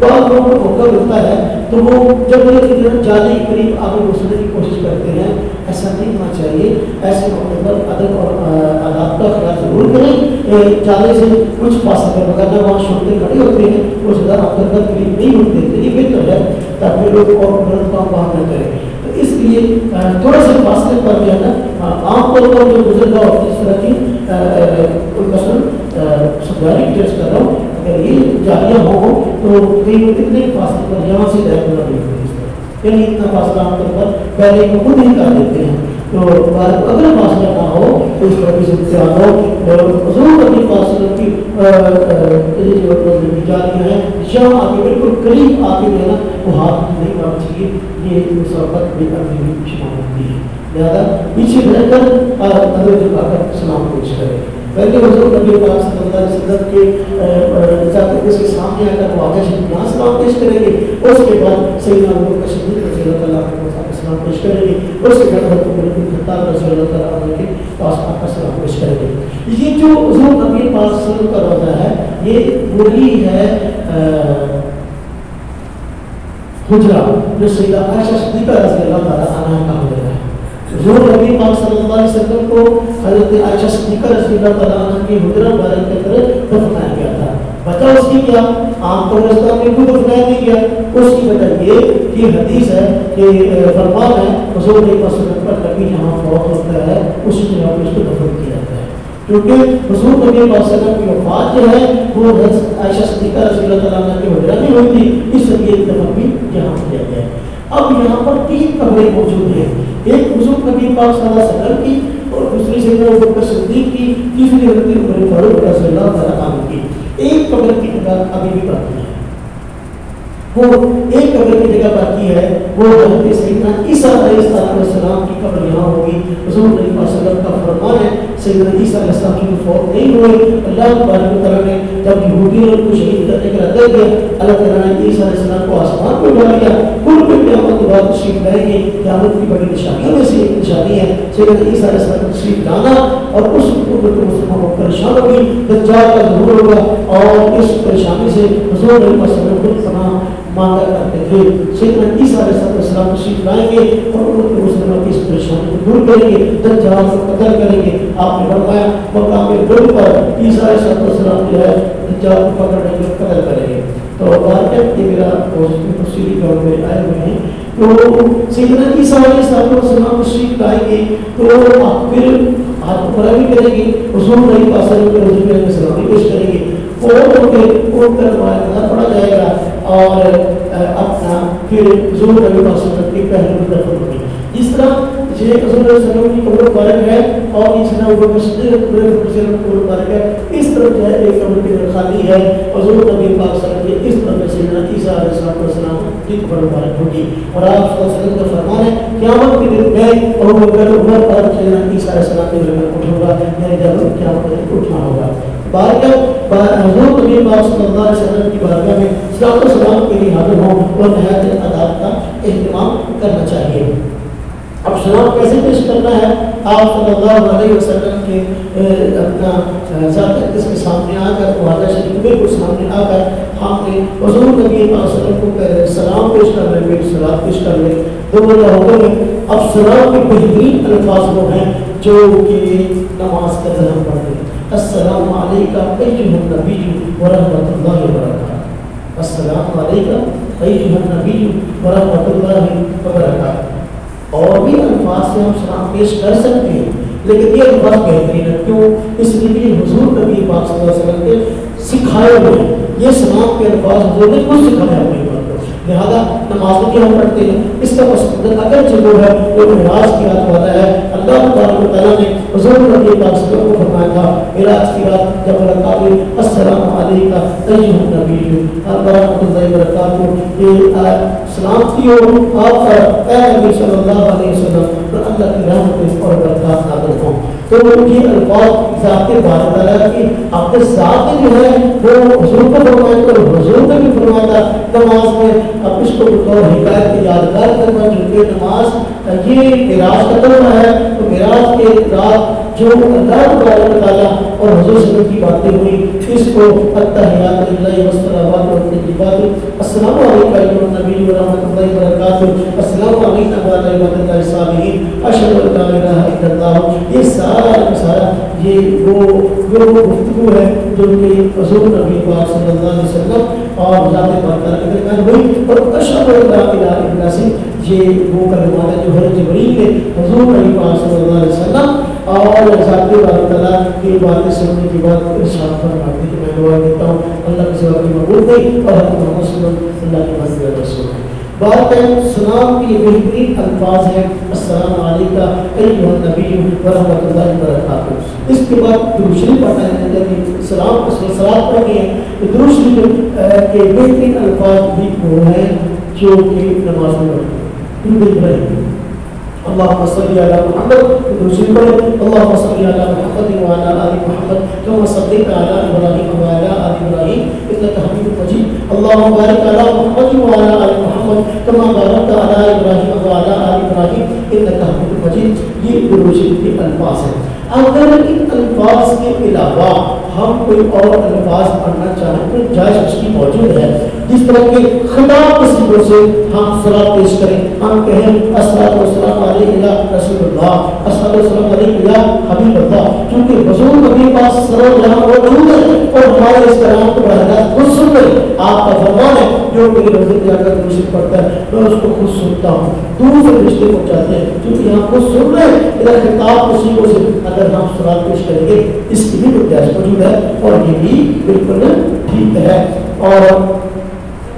بعض لوگوں کو موقع ملتا ہے تو وہ جب یہ جانے کے قریب آگے گھسنے کی کوشش کرتے ہیں، ایسا نہیں ہونا چاہیے۔ ایسے موقع پر ادب اور آداب کا خیال ضرور کریں، جانے سے کچھ فاصلے پر، وغیرہ وہاں شرطیں کھڑے ہوتے ہیں وہ زیادہ انترگت قریب نہیں ہوتے، یہ بہتر ہے تاکہ لوگ اور غلط کام وہاں نہ کریں۔ تو اس لیے تھوڑے سے فاصلے پر جو ہے نا، عام طور پر جو گزرگاہ ہوتی ہے اس طرح کی مثلاً سمجھانے کی ٹیسٹ کر رہا ہوں، اگر یہ جاریاں ہوں تو اتنے فاصلے پر یہاں سے ڈائریکٹ نہیں ہوتی اس طرح، یعنی اتنا فاصلہ عام طور پر پہلے کو خود ہی کر دیتے ہیں۔ تو اگر فاصلہ نہ ہو تو اس طرح کی امتحان ہو، حضور نبی فاصلے کی جاریاں ہیں، یہاں آ کے بالکل قریب آ کے جو ہے نا وہ ہاتھ نہیں مارنا چاہیے، یہ مسابقت بھی کرنے میں شامل ہوتی ہے۔ لہٰذا پیچھے رہ کر نظر جھکا کر سلام پیش کرے. پہلے حضور نبی پاک صلی اللہ علیہ وسلم کے اس کے سامنے آ کر واقع شریف سلام پیش کریں گے. اس کے بعد سیدنا ابو بکر صدیق رضی اللہ تعالیٰ عنہ سلام پیش کریں گے. اس کے بعد حضرت عمر بن خطاب رضی اللہ تعالیٰ عنہ کے پاس آ کر سلام پیش کریں گے. یہ جو حضور نبی پاک صلی اللہ علیہ وسلم کا روزہ ہے یہ وہی ہے حجرہ جو سیدہ عائشہ صدیقہ رضی اللہ تعالیٰ عنہ کا حجرہ ہے. حضور نبی پاک صلی اللہ علیہ وسلم کو حضرت عائشہ صدیقہ رضی اللہ تعالیٰ عنہ کی حجرہ مبارک کے طرف دفنایا گیا تھا. وجہ اس کی کیا؟ عام قبرستان میں کوئی دفنایا نہیں گیا. اس کی وجہ یہ کہ حدیث ہے کہ فرمان ہے حضور نبی پاک صلی اللہ علیہ وسلم پر کبھی جہاں فوت ہوتا ہے اسی جگہ پہ اس کو دفن کیا جاتا ہے. کیونکہ حضور نبی پاک صلی اللہ علیہ وسلم کی وفات جو ہے وہ حضرت عائشہ صدیقہ رضی اللہ تعالیٰ عنہ کی حجرہ میں ہوئی تھی, اس لیے دفن بھی یہاں کیا گیا ہے. اب یہاں پر 3 قبریں موجود ہیں. ایک حضور نبی پاک صلی اللہ علیہ وسلم کی, اور دوسری سیدنا ابو بکر صدیق کی, تیسری حضرت عمر فاروق رضی اللہ تعالیٰ عنہ کی. ایک قبر کی جگہ ابھی بھی باقی ہے. وہ ایک قبر کی جگہ باقی ہے, وہ حضرت سیدنا عیسیٰ علیہ السلام کی قبر یہاں ہوگی. حضور نبی پاک صلی اللہ علیہ وسلم کا فرمان ہے سیدنا عیسیٰ علیہ السلام کی فوت نہیں ہوئے. اللہ تبارک و تعالیٰ نے جب یہودیوں کو شہید کرنے کا ارادہ کیا, اللہ تعالیٰ نے عیسیٰ علیہ السلام کو آسمان پہ اٹھا لیا. کل پہ قیامت کے بعد تشریف لائیں گے. قیامت کی بڑی نشانیوں میں سے ایک نشانی ہے سیدنا عیسیٰ علیہ السلام تشریف لانا, اور اس امت مسلمانوں کو پریشان ہوگی, دجال کا ظہور ہوگا, اور اس پریشانی سے حضور نبی پاک صلی اللہ علیہ وسلم پناہ مانگا کرتے تھے. سیدنا عیسیٰ علیہ السلام تشریف لائیں گے اور امت مسلمانوں کی اس پریشانی کو دور کریں گے, دجال کو قتل کریں گے. آپ نے فرمایا مقام گل پر عیسیٰ علیہ السلام جو ہے دجال کو پکڑنے کے قتل کریں گے. تو واقعات یہ میرا تفصیلی طور پہ آئے ہوئے ہیں. تو سیدنا عیسیٰ علیہ السلام تشریف لائیں گے تو آپ پھر ہاتھ پر بھی کریں گے, حضور نبی پاک صلی اللہ علیہ وسلم سلام پیش کریں گے. فوت ہو کے اٹھ کر مارکہ پڑا جائے گا اور اپنا پھر حضور نبی پاک صلی اللہ علیہ وسلم کی پہلو میں دفن ہوگی. جس طرح یہ حضور علیہ السلام کی قبر مبارک ہے اور اس طرح ابو بکر صدیق رضی اللہ عنہ کی قبر مبارک ہے, اس طرف جو ہے ایک قبر کی خالی ہے. حضور نبی پاک صلی اللہ علیہ وسلم کی اس طرف سیدنا عیسیٰ علیہ السلام کی قبر مبارک ہوگی. اور آپ صلی اللہ علیہ وسلم کا فرمان ہے قیامت کے دن میں ابو بکر عمر پر سیدنا عیسیٰ علیہ السلام کے ذریعے اٹھوگا, یعنی جب قیامت کے دن اٹھنا ہوگا. حضور نبی پاک صلی اللہ علیہ وسلم کی بارگاہ میں صلاۃ و سلام کے لیے حاضر ہوں اور نہایت اداب کا اہتمام کرنا چاہیے. اب سلام کیسے پیش کرنا ہے؟ آپ صلی اللہ علیہ وسلم کے اپنا ذات اقدس کے سامنے آ کر, وعدہ شریف کے سامنے آ کر ہم نے حضور نبی پاک صلی اللہ علیہ وسلم کو پہلے سلام پیش کر لیں, پھر سلام پیش کر لیں. دو بڑا حکم ہے. اب سلام کے بہترین الفاظ وہ ہیں جو کہ نماز کے اندر ہم پڑھتے ہیں. السلام علیکم ایھا النبی ورحمۃ اللہ وبرکاتہ. السلام علیکم ایھا النبی ورحمۃ اللہ وبرکاتہ. اور بھی الفاظ سے ہم سلام پیش کر سکتے ہیں, لیکن یہ الفاظ بہترین ہے. کیوں؟ اس لیے حضور نبی پاک صلی اللہ علیہ وسلم کے سکھائے ہوئے یہ سلام کے الفاظ حضور نے خود سکھایا اپنی بات کو. لہٰذا نماز میں ہم پڑھتے ہیں, اس کا مقصد اگرچہ وہ ہے وہ معراج کی رات والا ہے. اللہ تبارک و تعالیٰ نے حضور نبی پاک صلی اللہ علیہ وسلم کو فرمایا تھا معراج کی رات جب ملاقات ہوئی, السلام علیکم ایھا النبی ورحمۃ اللہ وبرکاتہ, یہ سلامتی ہو آپ پر اے نبی صلی اللہ علیہ وسلم, اور اللہ کی رحمت اور برکات نازل ہوں. تو یہ الفاظ ذات بار تعالیٰ کی اپنے ذات جو ہے وہ حضور کو فرمایا تھا, حضور نے بھی فرمایا تھا نماز میں. اب اس کو بطور حکایت کی یادگار کرنا, چونکہ نماز یہ معراج کا کلمہ ہے, تو معراج کے رات جو اللہ تبارک و تعالیٰ اور حضور صلی اللہ علیہ وسلم کی باتیں ہوئی, اس کو التحیات للہ والصلوات والطیبات, السلام علیکم ایھا النبی ورحمۃ اللہ وبرکاتہ, السلام علیکم وعلی عباد اللہ الصالحین, اشہد ان لا الہ الا اللہ, یہ سارا یہ وہ گفتگو ہے جو کہ حضور نبی پاک صلی اللہ علیہ وسلم اور ذات پاک کے درمیان ہوئی. اور اشہد ان لا الہ الا اللہ سے یہ وہ کلمات ہیں جو حضرت جبریل نے حضور نبی پاک صلی اللہ علیہ وسلم اور ذات بار تعالیٰ کی باتیں سننے کے بعد ارشاد فرماتے ہیں کہ میں دعا دیتا ہوں اللہ کی سوا کی مقبول نہیں, اور حضرت محمد صلی اللہ علیہ وسلم اللہ کے منزل رسول ہیں. بات ہے سلام کی بہترین الفاظ ہیں السلام علیکم ایھا النبی ورحمۃ اللہ وبرکاتہ. اس کے بعد درود شریف پڑھنا ہے, یعنی سلام سلام پڑھنی ہے. درود شریف کے بہترین الفاظ بھی وہ ہیں جو کہ نماز میں پڑھتے ہیں. درود ابراہیم اللهم صل على محمد اللهم صل على محمد وعلى ال محمد كما صليت على ابراهيم وعلى ال ابراهيم انك حميد مجيد اللهم بارك على محمد وعلى ال محمد كما باركت على ابراهيم وعلى ال ابراهيم انك حميد مجيد. یہ درود کے الفاظ ہیں. اگر ان الفاظ کے علاوہ ہم کوئی اور الفاظ پڑھنا چاہیں تو جائز اس کی موجود ہے. جس طرح کے خطاب کے سیغوں سے ہم صلاۃ پیش کریں, ہم کہیں الصلاۃ والسلام علیک یا رسول اللہ, الصلاۃ والسلام علیک یا حبیب اللہ, کیونکہ حضور نبی پاک صلی اللہ علیہ وسلم موجود ہے اور ہمارے اس کلام کو براہ راست خود سن رہے. آپ کا فرمان ہے جو میری روزے جا کر دوسرے پڑھتا ہے میں اس کو خود سنتا ہوں. دور سے رشتے پہنچاتے ہیں کیونکہ یہاں خود سن رہے ہیں. ادھر خطاب کے سیغوں سے اگر ہم صلاۃ پیش کریں گے اس کی بھی گنجائش موجود ہے اور یہ بھی بالکل ٹھیک ہے. اور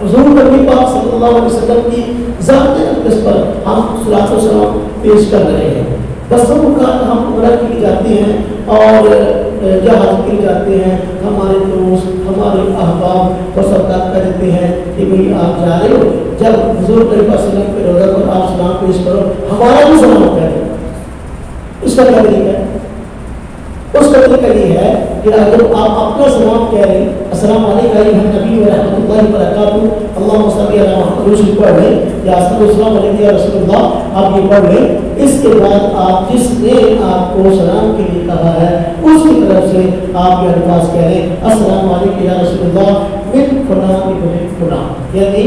حضور نبی پاک صلی اللہ علیہ وسلم کی ذات اقدس پر ہم صلاۃ و سلام پیش کر رہے ہیں. بس اوقات ہم عمرہ کے لیے جاتے ہیں اور جہاز کے لیے جاتے ہیں, ہمارے دوست ہمارے احباب کو سرکار کر دیتے ہیں کہ بھئی آپ جا رہے ہو, جب حضور نبی پاک صلی اللہ علیہ وسلم کے روضہ پر آپ سلام پیش کرو, ہمارا بھی سلام کریں. اس کا کیا طریقہ ہے؟ اس کا طریقہ یہ ہے کہ اگر آپ اپنا سلام کہہ رہے ہیں السلام علیکم ایھا النبی و رحمۃ اللہ وبرکاتہ اللہم صلی علی محمد رسول پڑھ لیں یا السلام علیکم یا رسول اللہ آپ یہ پڑھ لیں. اس کے بعد آپ جس نے آپ کو سلام کے لیے کہا ہے اس کی طرف سے آپ یہ الفاظ کہہ رہے ہیں السلام علیکم یا رسول اللہ من فلاں ابن فلاں, یعنی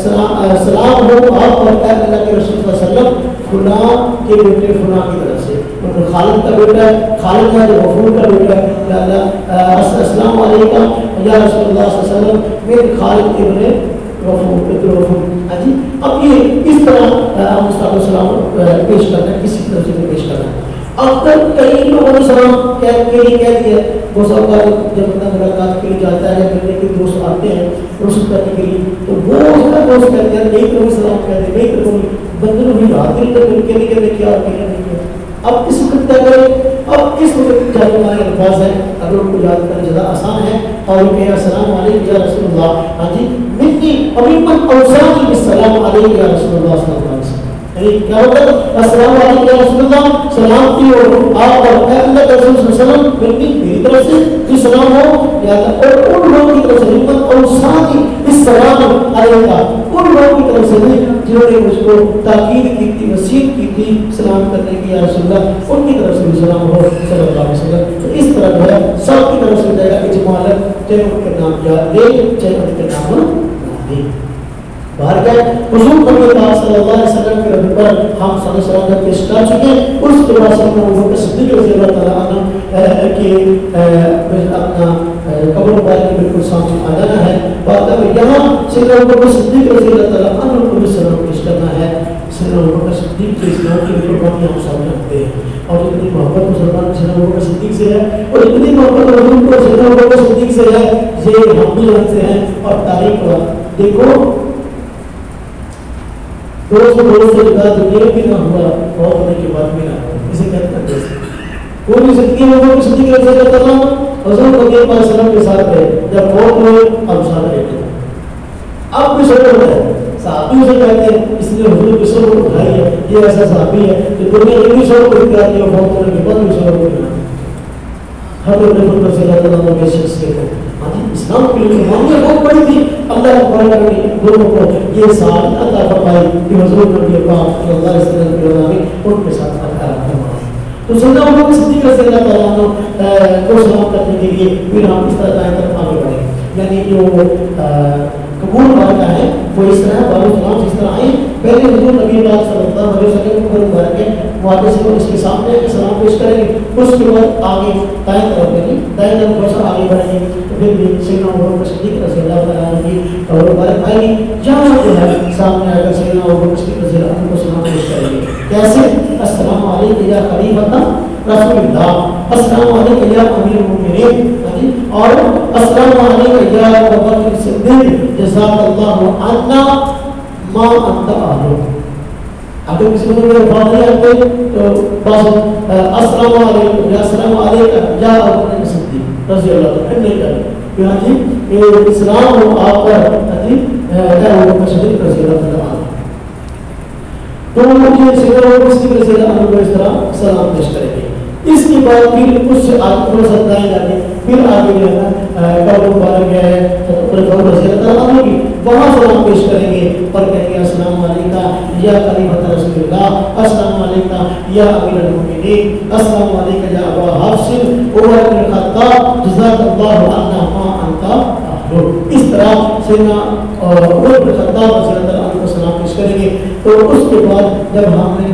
سلام ہو آپ پر اے اللہ کے رسول صلی اللہ علیہ وسلم فلاں کے بیٹے فلاں کی طرف سے. خالد کا بیٹا ہے, خالد ہے جو غفور کا بیٹا ہے, السلام علیکم یا رسول اللہ صلی اللہ علیہ وسلم میرے خالد ابن غفور. ہاں جی, اب یہ اس طرح السلام پیش کرنا ہے, کسی طرح سے پیش کرنا ہے. اب تک کئی لوگوں نے سلام کہہ دیا ہے. وہ سب کا جب بندہ ملاقات کے لیے جاتا ہے یا ملنے کے دوست آتے ہیں رسول کرنے کے لیے تو وہ اس کا دوست کہتے ہیں نہیں کرو سلام کہتے ہیں, نہیں کرو بندے نے بھی رات دل کر کے نہیں کرنے کیا اور کیا نہیں کیا. اب اس وقت کیا کریں؟ اب اس وقت جب ہمارے الفاظ ہیں اگر ان کو یاد کرنا زیادہ آسان ہے اور یہ کہ السلام علیکم یا رسول اللہ, ہاں جی منی وممن اوصانی بالسلام علیکم یا رسول اللہ صلی اللہ علیہ وسلم. یعنی کیا ہوتا ہے السلام علیکم یا رسول اللہ سلامتی ہو آپ پر اے اللہ کے رسول صلی اللہ علیہ وسلم منی میری طرف سے جو سلام ہو یا اور ان لوگوں کی طرف سے ممن اوصانی بالسلام علیکم ان لوگوں کی طرف سے جنہوں نے مجھ کو تاکید کی تھی وصیت کی تھی سلام کرنے کی یا رسول اللہ ان کی طرف سے بھی سلام ہو صلی اللہ علیہ وسلم. تو اس طرح جو ہے سب کی طرف سے جائے گا اجمالاً چاہے ان کے نام یاد لے چاہے ان کے نام نہ لے. باہر گئے حضور نبی پاک صلی اللہ علیہ وسلم کے رب پر ہم صلی اللہ علیہ وسلم کا پیش کر چکے ہیں. اس کے بعد سیدنا ابوبکر صدیق رضی اللہ تعالیٰ عنہ کے اپنا قبر مبارک کے بالکل سامنے آ جانا ہے. بات اب یہاں سیدنا ابوبکر صدیق رضی اللہ تعالیٰ عنہ کو بھی سلام پیش کرنا ہے. سیدنا ابوبکر صدیق کے اسلام کی قربانی ہم سامنے رکھتے ہیں اور اتنی محبت مسلمان سیدنا ابوبکر صدیق سے ہے اور اتنی محبت حضور کو سیدنا ابوبکر صدیق سے ہے یہ ہم بھی رکھتے ہیں. اور تاریخ کا دیکھو دوست سے جدا دنیا بھی نہ ہوا فوت ہونے کے بعد بھی نہ ہوا. اسے کہتے ہیں پوری زندگی میں وہ صدیق رضی اللہ تعالیٰ حضور نبی پاک صلی اللہ علیہ وسلم کے ساتھ رہے. جب فوت ہوئے اب ساتھ رہتے ہیں. اب بھی شکر ہوتا ہے صحابی سے کہتے ہیں اس لیے حضور کی سب کو اٹھائی ہے. یہ ایسا صحابی ہے کہ دنیا ایک بھی شوق کرتی آتی ہے فوت ہونے کے بعد بھی شوق کرتی ہے. حضرت رسول صلی اللہ علیہ وسلم کے شخصیت ہے اسلام کے لیے ہمیں بہت بڑی تھی. اللہ تعالیٰ نے دونوں کو یہ ساتھ عطا فرمائی کہ حضور نبی پاک صلی اللہ علیہ وسلم کے نام ان کے ساتھ عطا فرمائی. تو سیدنا ابوبکر صدیق رضی اللہ تعالیٰ عنہ کو سلام کرنے کے لیے پھر ہم اس طرح دائیں طرف آگے بڑھیں. یعنی جو قبول واقعہ ہے وہ اس طرح باب سلام اس طرح آئیں. پہلے حضور نبی پاک صلی اللہ علیہ وسلم کو مبارک ہے واقعے سے اس کے سامنے سلام پیش کریں گے. اس کے بعد آگے دائیں طرف کریں دائیں طرف تھوڑا سا آگے بڑھیں گے تو پھر بھی سیدنا ابوبکر صدیق رضی اللہ تعالیٰ عنہ کی قبر مبارک آئے گی. جہاں جو ہے سامنے آ کر سیدنا ابوبکر صدیق رضی اللہ عنہ کو سلام پیش کریں گے. کیسے؟ السلام علیکم یا خلیفۃ رسول اللہ, السلام علیکم یا امیر المؤمنین, اور السلام علیکم یا ابوبکر صدیق جزاک اللہ عنا ما انت اہل. اگر کسی کو میرے بات نہیں آتے تو بس السلام علیکم یا السلام علیکم یا ابوبکر صدیق رضی اللہ عنہ نہیں کریں. یہاں جی اسلام ہو آپ پر ابوبکر صدیق رضی اللہ عنہ. تو مجھے سیدھا اس کی وجہ سے اس طرح سلام پیش کریں گے. اس کے بعد پھر اس سے آگے تھوڑا سا دائیں جاتے پھر آگے جو ہے قبر مبارک ہے وہاں سلام پیش کریں گے اور کہیں گے السلام علیکم یا خلیفۃ رسول اللہ، السلام علیکم یا امیر المومنین، السلام علیکم یا ابا حفص عمر بن الخطاب جزاک اللہ عنا ما انت اہل. اس طرح سیدنا عمر بن الخطاب رضی اللہ عنہ کو سلام پیش کریں گے. تو اس کے بعد جب ہم نے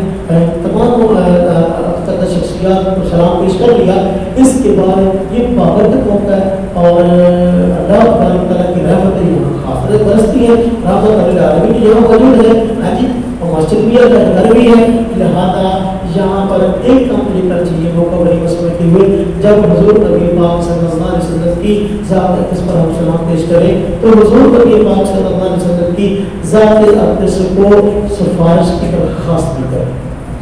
تمام شخصیات کو سلام پیش کر لیا، اس کے بعد یہ بابرکت موقع ہے اور اللہ تعالیٰ کی رحمت یہاں خاص برستی ہے. رحمت العالمین کی یہاں موجود ہے. ہاں جی، اور مسجد بھی ہے، گھر بھی ہے. لہٰذا یہاں پر ایک کام لے کر چاہیے موقع بڑی مسئلے ہوئے جب حضور نبی پاک صلی اللہ علیہ وسلم کی ذات اس پر ہم سلام پیش کریں تو حضور نبی پاک صلی اللہ علیہ وسلم کی ذات اقدس کو سفارش کی درخواست بھی کریں،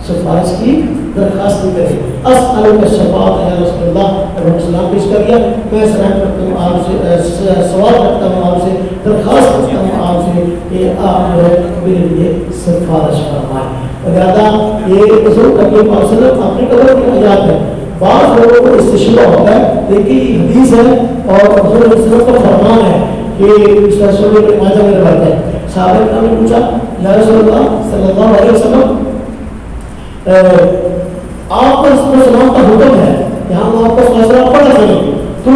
سفارش کی درخواست بھی کریں. اسألک الشفاعۃ یا رسول اللہ. جب ہم سلام پیش کر لیا میں سلام کرتا ہوں آپ سے، سوال کرتا ہوں آپ سے، درخواست کرتا ہوں آپ سے کہ آپ جو ہے میرے لیے سفارش فرمائیں. لہٰذا یہ حضور نبی پاک صلی اللہ علیہ وسلم اپنی قبر کی حیات ہے. بعض لوگوں کو استشفاء ہوتا ہے لیکن یہ حدیث ہے اور حضور علیہ السلام کا فرمان ہے کہ اس رسول کے ماجہ میں روایت ہے. صحابہ کرام نے پوچھا یا رسول اللہ صلی اللہ علیہ وسلم آپ پر سلام کا حکم ہے کہ ہم آپ کو سلام پڑھ سکیں، تو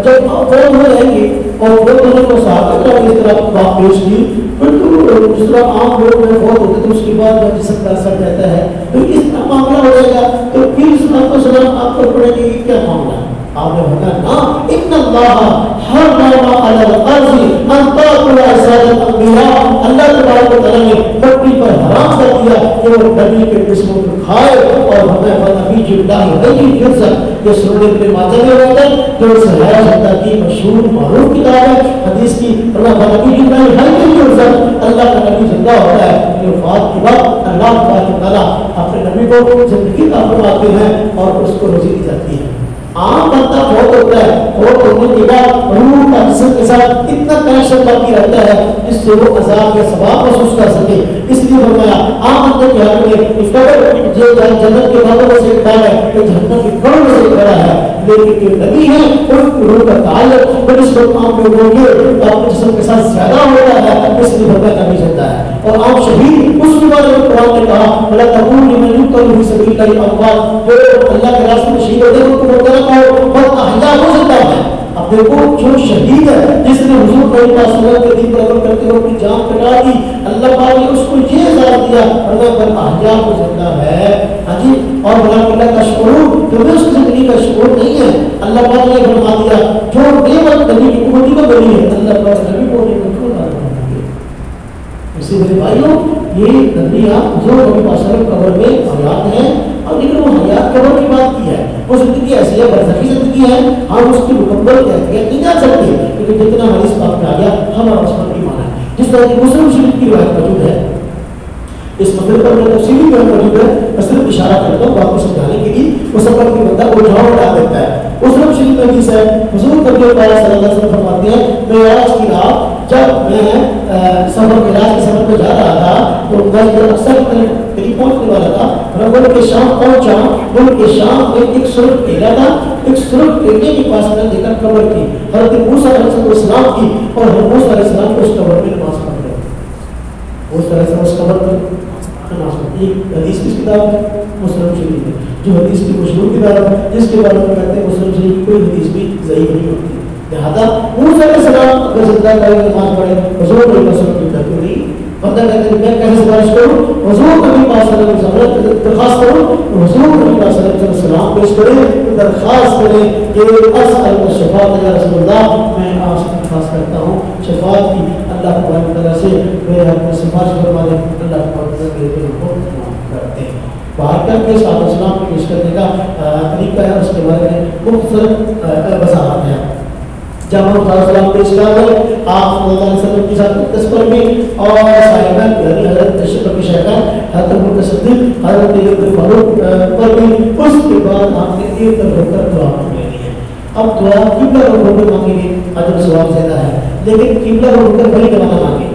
جب آپ فوت ہو جائیں گے اور فوت ہونے کو صحابہ کرام اس طرح بات پیش کی پھر تو جس طرح عام لوگ میں فوت ہوتے تو اس کے بعد جب جسم کا اثر رہتا ہے تو اس طرح معاملہ ہو جائے گا تو پھر سلام کو سلام آپ کو پڑھیں گے، کیا معاملہ ہے؟ آپ نے بتایا نا ان اللہ حرم علی الارض ان تاکل اجساد الانبیاء. اللہ تبارک و تعالیٰ نے مٹی پر حرام کر دیا کہ وہ نبی کے جسموں کو کھائے اور ہمیں نبی کی اللہ غنی فرصت یہ سننے کے ماجہ میں رہتا ہے جو اس حیات حتیٰ کی مشہور معروف کتاب ہے حدیث کی. اللہ کا نبی کی اللہ غنی فرصت، اللہ کا نبی زندہ ہوتا ہے کہ وفات کے بعد اللہ تبارک و تعالیٰ اپنے نبی کو زندگی عطا فرماتے ہیں اور اس کو روزی دی جاتی ہے. عام بندہ فوت ہوتا ہے، فوت ہونے کے بعد روح کا جسم کے ساتھ اتنا کنیکشن باقی رہتا ہے جس سے وہ عذاب کا ثواب محسوس کر سکے. اس لیے فرمایا عام بندے کے حال میں قبر جو جنت کے باتوں میں سے کھڑا ہے وہ جہنم کے کڑوں میں سے کھڑا ہے، لیکن جو نبی ہے ان کی روح کا تعلق بنس وقت عام لوگوں کے اپنے جسم کے ساتھ زیادہ ہوتا ہے، اس لیے فرمایا نبی زندہ ہے. اور عام شہید اس کے بارے میں قرآن نے کہا بلا تقول لمن يقتل في سبيل الله اموات، جو اللہ کے راستے میں شہید ہوتے ہیں ان کو مطلق بہت احیا ہو سکتا ہے. اب دیکھو جو شہید ہے جس نے حضور نبی پاک صلی اللہ علیہ وسلم کے دین پر عمل کرتے ہوئے اپنی جان کٹا دی، اللہ پاک نے اس کو یہ اجازت دیا اور احیا ہو سکتا ہے. ہاں جی، اور بلا اللہ کا شکر تمہیں اس کی زندگی کا شکر نہیں ہے. اللہ پاک نے فرما دیا جو نعمت نبی کی امتی کو ملی ہے اللہ پاک نبی کو نعمت کو عطا فرما دیا. اسی میرے بھائیوں یہ نبیاں حضور نبی پاک صلی اللہ علیہ وسلم قبر میں حیات ہیں اور لیکن وہ حیات قبر کی بات کی ہے، وہ زندگی ایسی ہے برزخی زندگی ہے، ہم اس کی مکمل کیفیت نہیں جان سکتے لیکن جتنا حدیث پاک میں آ گیا ہمارا اس پر ایمان ہے. جس طرح کہ مسلم شریف کی روایت موجود ہے، اس مسئلے پر میں تفصیلی بیان موجود ہے، میں صرف اشارہ کرتا ہوں بات کو سمجھانے کے لیے. وہ سفر کے بندہ کو جھاڑ اٹھا دیتا ہے. مسلم شریف میں حدیث ہے حضور نبی پاک صلی اللہ علیہ وسلم فرماتے ہیں معراج کی رات جب میں سفر معراج کے سفر پہ جا رہا تھا تو میں اکثر قریب پہنچنے والا تھا، میں ملک کے شام پہنچا. ملک کے شام میں ایک سرخ ٹیلا تھا، ایک سرخ ٹیلے کے پاس میں دیکھا قبر تھی حضرت موسیٰ علیہ السلام کی اور حضرت موسیٰ علیہ السلام کو اس قبر میں نماز پڑھ رہے تھے. اس طرح سے اس قبر پر نماز پڑھ رہے. یہ حدیث کس کتاب ہے؟ مسلم شریف ہے، جو حدیث کی مشہور کتاب ہے جس کے بارے میں کہتے ہیں مسلم شریف کی کوئی حدیث بھی ضعیف نہیں ہوتی. لہٰذا موسیٰ علیہ السلام اگر زندہ کریں نماز پڑھے حضور نبی پاک صلی اللہ علیہ وسلم کیوں نہیں؟ بندہ کہتے ہیں میں کیسے سفارش کروں؟ حضور نبی پاک صلی اللہ علیہ وسلم درخواست کروں، حضور نبی پاک صلی اللہ علیہ وسلم سلام پیش کریں، درخواست کریں کہ اسألک الشفاعۃ یا رسول اللہ، میں آپ سے درخواست کرتا ہوں شفاعت کی، اللہ تبارک و تعالیٰ سے میرے حق میں سفارش فرما دیں، اللہ تبارک و تعالیٰ میرے دل کو معاف کر دیں. باہر کر کے صحابہ السلام کو پیش کرنے کا طریقہ ہے، اس کے بارے میں مختصر وضاحت ہے. جب ہم السلام پیش کر رہے آپ صلی اللہ علیہ وسلم کی ذات اقدس پر بھی اور صاحبان یعنی حضرت تشریف کی شیخان حضرت ابو صدیق حضرت عمر فاروق پر بھی. اس کے بعد آپ نے ایک طرف ہو کر دعا مانگی ہے. اب دعا قبلہ ہو کر مانگیں گے اجر ثواب زیادہ ہے، لیکن قبلہ ہو کر بڑی دعا مانگیں.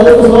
100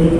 1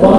5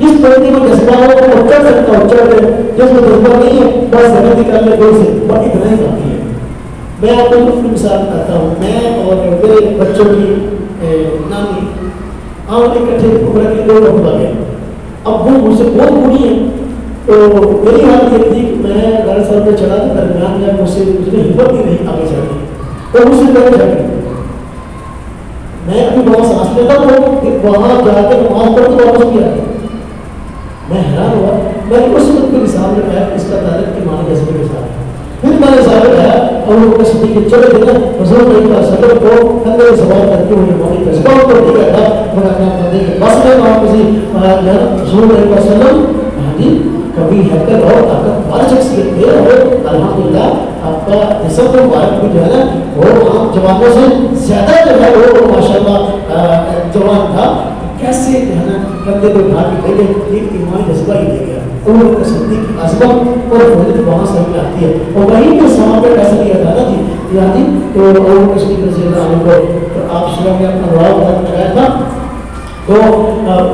جس بندے کو جذبہ ہو وہ چڑھ سکتا ہو چڑھ لے, جس کو جذبہ نہیں ہے بس زیادتی کر لے کوئی سے, بس اتنا ہی کافی ہے. میں آپ کو اپنی مثال بتاتا ہوں. میں اور میرے بچوں کی نانی ہم اکٹھے عمرہ کے 2 مرتبہ گئے. اب وہ مجھ سے بہت بوڑھی ہیں, تو میری حالت یہ تھی کہ میں گاڑی سر پہ چڑھا تو درمیان میں مجھ نے ہمت ہی نہیں آگے چڑھنے, تو مجھ سے پہلے چڑھ گئی. میں ابھی بہت سانس لیتا ہوں, وہاں جا کے نماز پڑھ کے واپس بھی آ گیا. میں حیران ہوا. میں نے اس وقت کے حساب میں کہا اس کا تعلق کے معنی جذبے کے ساتھ ہے. پھر میں نے ثابت ہے اور وہ صدیق کے چلے گئے حضور صلی اللہ علیہ وسلم کو اندر سوال کرتے ہوئے موقع جذبہ کو دیا تھا. میں اپنا بندے کے بس میں وہاں کسی حضور صلی اللہ علیہ وسلم کبھی حرکت اور طاقت والی شخصیت تھے, اور الحمدللہ آپ کا جسم تو مبارک بھی جو ہے نا وہ عام جوانوں سے زیادہ جو ہے وہ ماشاءاللہ جوان تھا. کیسے جو ہے نا کندھے پہ اٹھا کے لے گئے, ایک ایمانی جذبہ ہی لے گیا. عمر کے صدیق کی عظمت اور فضیلت وہاں سے ہمیں آتی ہے. اور وہیں پہ سوال پہ ایسا دیا تھا نا جی یاد ہی تو عمر کے صدیق رضی اللہ عنہ کو آپ شروع میں اپنا دعا بتایا تھا تو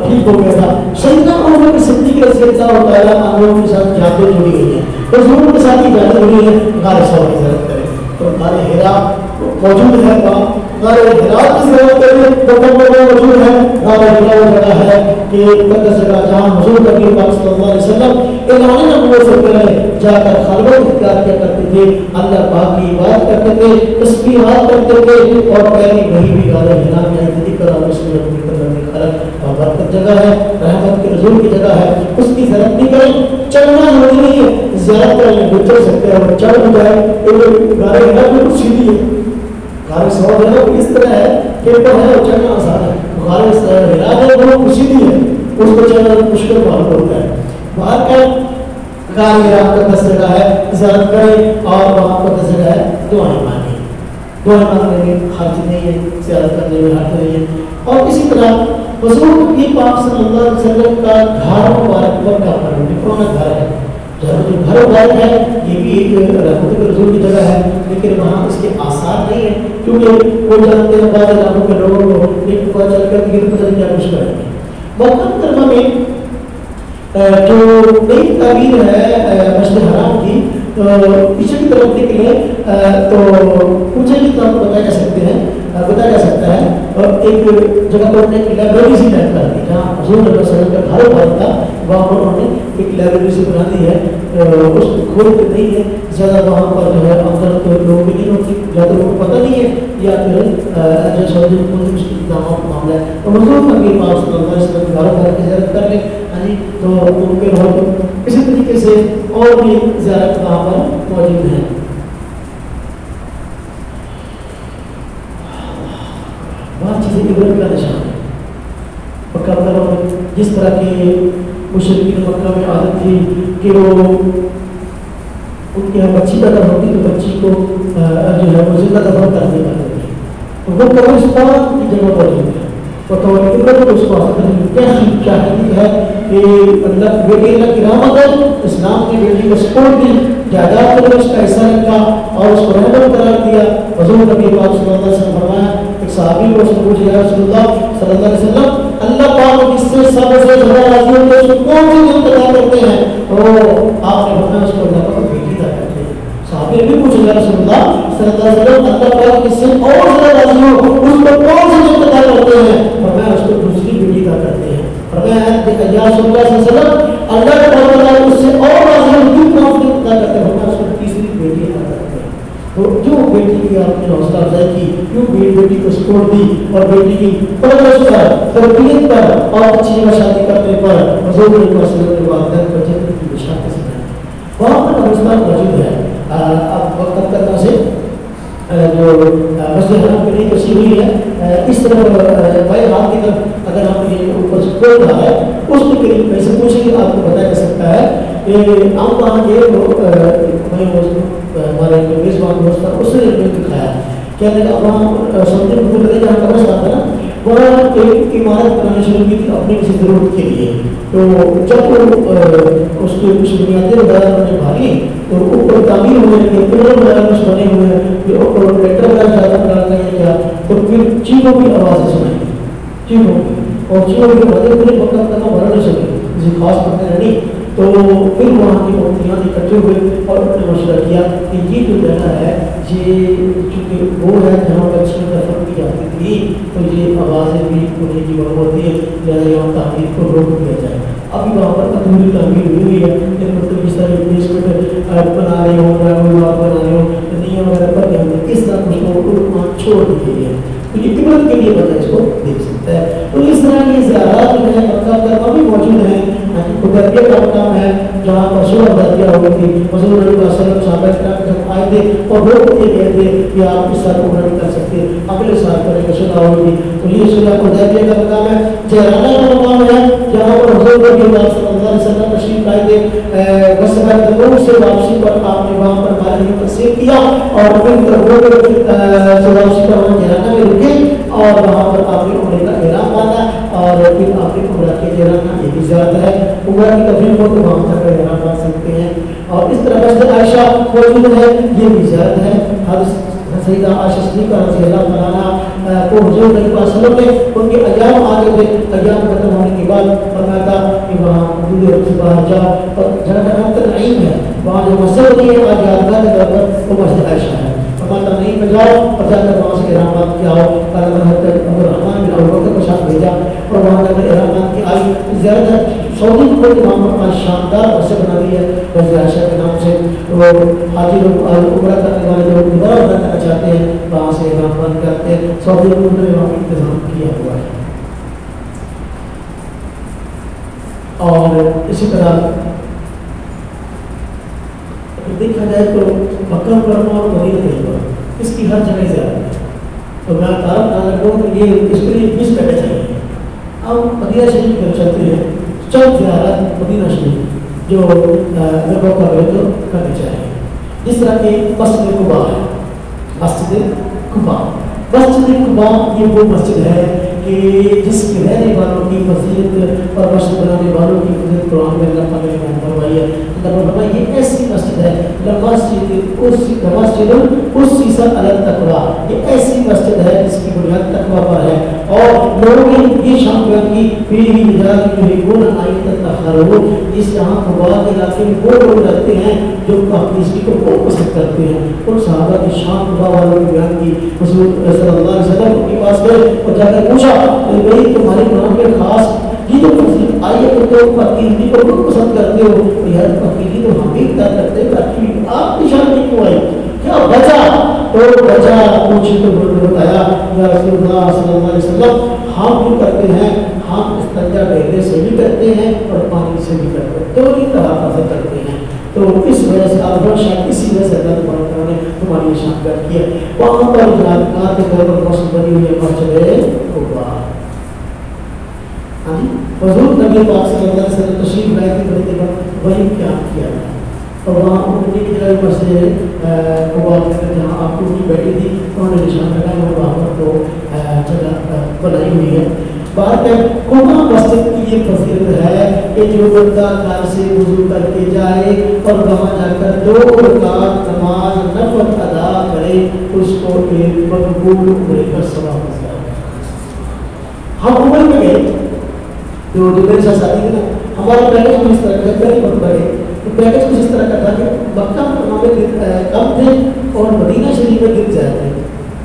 ٹھیک ہو گیا تھا. سیدنا عمر کے صدیق رضی اللہ تعالیٰ عنہ کے ساتھ جانتے جڑی ہوئی ہیں, تو ضرور کے ساتھ ہی جانتے جڑی ہیں. غار ثور کی ضرورت کریں تو غار حرا موجود ہے, وہاں غار حرا کی ضرورت کریں تو موجود ہے. غار حرا وہ جگہ ہے کہ مقدس جگہ جہاں حضور نبی پاک صلی اللہ علیہ وسلم اعلان نبوت سے پہلے جا کر خلوت اختیار کیا کرتے تھے, اللہ پاک کی عبادت کرتے تھے, تسبیحات کرتے تھے. اور پہلی وہی بھی غار حرا میں آئی تھی کرا اس میں اپنی قدر خلق اور برکت جگہ ہے, رحمت کے نزول کی جگہ ہے. اس کی ضرورت نہیں کریں, چلنا ضروری نہیں ہے, زیارت کرنے کو چل سکتے ہیں اور چل بھی جائے. غار حرا میں کچھ سیدھی ہے, غار ثور جو ہے وہ اس طرح ہے کہ اوپر ہے اور چڑھنا آسان ہے. غار حرا جو ہے وہ سیدھی ہے, اس کو چلنا مشکل معلوم ہوتا ہے. وہاں کا غار حرا مقدس جگہ ہے, زیارت کریں اور وہاں مقدس جگہ ہے, دعائیں مانگیں. دعائیں مانگنے میں حرج نہیں ہے, زیارت کرنے میں حرج نہیں ہے. اور اسی طرح حضور کی پاک صلی اللہ علیہ وسلم کا گھر مبارک مکہ پر پرانا گھر ہے, جو گھر مبارک ہے یہ بھی ایک رحمت کے رسول کی جگہ ہے, لیکن وہاں اس کے آثار نہیں ہیں کیونکہ وہ جانتے ہیں بعض علاقوں کے لوگوں کو ایک پتہ چل کر کہ پتہ نہیں کیا کچھ کریں گے. مکہ مکرمہ میں جو نئی تعمیر ہے مسجد حرام کی پیچھے کی طرف نکلے تو مجھے بھی تو بتایا جا سکتے ہیں, بتایا جا سکتا ہے. اور ایک جگہ پر نے لائبریری سی ٹائپ کر دی جہاں حضور صلی اللہ علیہ وسلم کا گھر بھر تھا, وہاں پر انہوں نے ایک لائبریری سی بنا دی ہے. اس کو کھولتے نہیں ہے زیادہ, وہاں پر جو ہے اندر تو لوگ بھی نہیں ہوتی, یا تو لوگوں کو پتہ نہیں ہے یا پھر جو سعودی حکومت مشکل داموں کا معاملہ ہے. تو حضور نبی پاک صلی اللہ علیہ وسلم گھر بھر کی زیارت کر لیں تو ممکن ہو. تو اسی طریقے سے اور بھی زیارت وہاں پر موجود ہیں. بہت چیزیں عبرت کا نشان ہے. مکہ مکرمہ میں جس طرح کی مشرکین مکہ میں عادت تھی کہ وہ ان کے یہاں بچی پیدا ہوتی تو بچی کو جو ہے وہ زندہ دفن کر دیا کرتے تھے, تو وہ قبرستان کی جگہ پر ہوتے ہیں. بطور عبرت اس کو کیسی چاہتی ہے کہ اللہ بیٹی اللہ کی رحمت ہے, اسلام کی بیٹی کو سپورٹ دی, جائیداد کو اس کا حصہ رکھا اور اس کو رحمت قرار دیا. حضور نبی پاک صلی اللہ علیہ وسلم فرمایا, ایک صحابی کو اس نے پوچھا یا رسول اللہ صلی اللہ علیہ وسلم اللہ پاک جس سے سب سے زیادہ راضی ہوتے ہیں اس کو کون سی نعمت عطا کرتے ہیں؟ تو آپ نے فرمایا اس کو اللہ پاک بیٹی عطا کرتے ہیں. صحابی نے بھی پوچھا یا رسول اللہ صلی اللہ علیہ وسلم اللہ پاک جس سے اور زیادہ راضی ہو اس کو کون سی نعمت عطا کرتے ہیں؟ فرمایا اس کو دوسری بیٹی عطا کرتے ہیں. فرمایا یا رسول اللہ صلی اللہ علیہ وسلم اللہ تعالی اس سے اور راضی ہو کیوں کون سی عطا کرتے ہیں؟ فرمایا اس کو تیسری بیٹی عطا کرتے ہیں. تو جو بیٹی کی آپ نے حوصلہ افزائی کی, کیوں بیٹی کو سپورٹ دی اور بیٹی کی پرورش پر, تربیت پر اور اچھی جگہ شادی کرنے پر حضور صلی اللہ علیہ وسلم کے والدین کو جنت کی بشارت سنائی. وہاں پر قبرستان موجود ہے. اب وقت کرنا سے جو مسجد حرام کے لیے تشریح ہوئی ہے, اس طرح بھائی ہاتھ کی طرف اگر ہم یہ اوپر سے کھول رہا ہے اس کے قریب کیسے پوچھیں گے آپ کو بتایا جا سکتا ہے کہ ہم وہاں کے ہمارے جو میزبان دوست تھا اس نے دکھایا کہنے لگا وہاں سعودی حکومت نے جہاں قبرستان تھا نا وہاں ایک عمارت بنانا شروع کی تھی اپنی کسی ضرورت کے لیے. تو جب اس کی کچھ بنیادیں وغیرہ انہوں نے بھاگی تو اوپر تعمیر ہونے لگے, پلر وغیرہ کچھ بنے ہوئے ہیں, پھر اوپر ٹریکٹر وغیرہ زیادہ بنا لگے کیا, تو پھر چیخوں کی آوازیں سنائی, چیخوں کی اور چیزوں کے بعد پورے وقت تک بھر نہیں سکے کسی خاص پتہ نہیں. تو پھر وہاں کی مفتیان اکٹھے ہوئے اور انہوں نے مشورہ کیا کہ یہ جو جگہ ہے یہ چونکہ وہ ہے جہاں بچیاں دفن کی جاتی تھی تو یہ آوازیں بھی ہونے کی وجہ ہوتی ہے لہٰذا یہاں تعمیر کو روک دیا جائے. ابھی وہاں پر ادھوری تعمیر ہوئی ہوئی ہے کہ مطلب اس طرح بیسمنٹ بنا رہے ہوں بنا رہے ہوں نیاں وغیرہ پر گئے ہوں اس طرح کچھ کو چھوڑ دی گئی ہے. تو یہ قیمت کے لیے بندہ اس کو دیکھ سکتا ہے. تو اس طرح کی زیارات جو ہے مکہ کرنا بھی موجود ہیں. حدیبیہ کا مقام ہے جہاں پر صلح حدیبیہ ہوئی تھی. حضور نبی صلی اللہ علیہ وسلم صحابہ کرام جب آئے تھے اور وہ یہ کہتے تھے کہ آپ اس سال عمرہ نہیں کر سکتے اگلے سال کریں گے. صلح ہوئی تھی تو یہ صلح حدیبیہ کا مقام ہے. جہرانہ کا مقام ہے جہاں پر حضور نبی صلی اللہ علیہ وسلم تشریف لائے تھے. غزوہ تبوک سے واپسی پر آپ نے وہاں پر مال تقسیم کیا اور پھر تبوک سے واپسی پر وہاں جہرانہ میں رکے اور وہاں پر آپ نے عمرے کا احرام باندھا اور پھر آپ نے عمرہ کے جہرانہ یہ بھی زیادہ ہے. عمرہ کی تفریح کو تو وہاں تک احرام باندھ سکتے ہیں. اور اس طرح مسجد عائشہ موجود ہے یہ بھی زیادہ ہے. سیدہ عائشہ صدیقہ رضی اللہ تعالیٰ کو حضور نبی صلی اللہ علیہ وسلم نے ان کے ایام آگے تھے. ایام ختم ہونے کے بعد فرمایا تھا کہ وہاں حدود سے باہر جاؤ اور جہاں کا نام تنعیم ہے وہاں جو مسجد ہوتی ہے آج یادگار کے طور پر وہ مسجد عائشہ ہے. فرماتا نہیں میں جاؤ اور جا کر وہاں سے احرامات کیا ہو. حضرت عبدالرحمن بن ابوبکر کو ساتھ بھیجا اور وہاں جا کر احرامات کی آئی. زیادہ سعودی کو وہاں پر شاندار مسجد بنا دی ہے مسجد عائشہ کے نام سے. وہ حاجی لوگ عمرہ کرنے والے جو دوبارہ عمرہ کرنا چاہتے ہیں وہاں سے احرامات کرتے ہیں. سعودی حکومت نے وہاں انتظام کیا ہوا ہے. اور اسی طرح دیکھا جائے تو مکہ مکرمہ اور مدینہ طیبہ اس کی ہر جگہ زیادہ ہے. تو میں تعارف نہ لگوں کہ یہ اس کے لیے 20 گھنٹے چاہیے. اب مدینہ شریف میں چلتے ہیں چند زیارت مدینہ شریف جو اگر موقع ملے تو کرنی چاہیے. جس طرح کہ مسجد قباء ہے. مسجد قباء یہ وہ مسجد ہے کہ جس کے رہنے والوں کی فضیلت اور مسجد بنانے والوں کی فضیلت قرآن میں اللہ تعالیٰ نے بیان فرمائی ہے. یہ ایسی مسجد ہے مسجد التقویٰ. یہ ایسی مسجد ہے جس کی بنیاد تقویٰ پر ہے. اور لوگوں نے یہ شان بیان کی فیہ رجال یحبون ان یتطہروا. اس یہاں قباء کے علاقے میں وہ لوگ رہتے ہیں جو پاکیزگی کو بہت پسند کرتے ہیں. ان صحابہ کی شان قباء والوں نے بیان کی. حضور صلی اللہ علیہ وسلم کے پاس گئے اور جا کر پوچھا کہ بھائی تمہارے قرآن میں خاص یہ جو فضیلت آئی ہے تو پاکیزگی کو بہت پسند کرتے ہو. یار پاکیزگی تو ہم بھی اختیار کرتے ہیں باقی آپ کی شان نہیں کیوں آئی کیا وجہ؟ تو وجہ پوچھی تو بتایا یا رسول اللہ صلی اللہ علیہ وسلم ہم بھی کرتے ہیں. ہم استنجا بیٹھنے سے بھی کرتے ہیں اور پانی سے بھی کرتے ہیں. تو یہ طرح سے کرتے ہیں. تو اس وجہ سے آپ شاید اسی وجہ سے اللہ تعالیٰ نے تمہاری شان بیان کی ہے. وہاں پر جناب کے طور پر مسجد بنی ہوئی ہے مسجد قباء. حضور نبی پاک صلی اللہ علیہ وسلم تشریف لائے تھے بڑے پر وہی قیام کیا تھا. اور وہاں انہوں نے کیا مسجد قباء جہاں آپ کو کی بیٹھی تھی انہوں نے نشان لگایا اور وہاں پر تو جگہ بنائی ہوئی ہے. بات ہے قباء مسجد کی یہ فضیلت ہے کہ جو بندہ گھر سے وضو کر کے جائے اور وہاں جا کر 2 رکعت نماز نفل ادا کرے اس کو ایک مقبول عمرے کا ثواب ملتا ہے. ہم عمرے میں گئے جو میرے ساتھ ساتھی تھے نا ہمارا پیکج کچھ اس طرح کا پہلے مرتبہ گئے تو پیکج کچھ اس طرح کا تھا کہ مکہ میں کم تھے اور مدینہ شریف میں دن زیادہ تھے.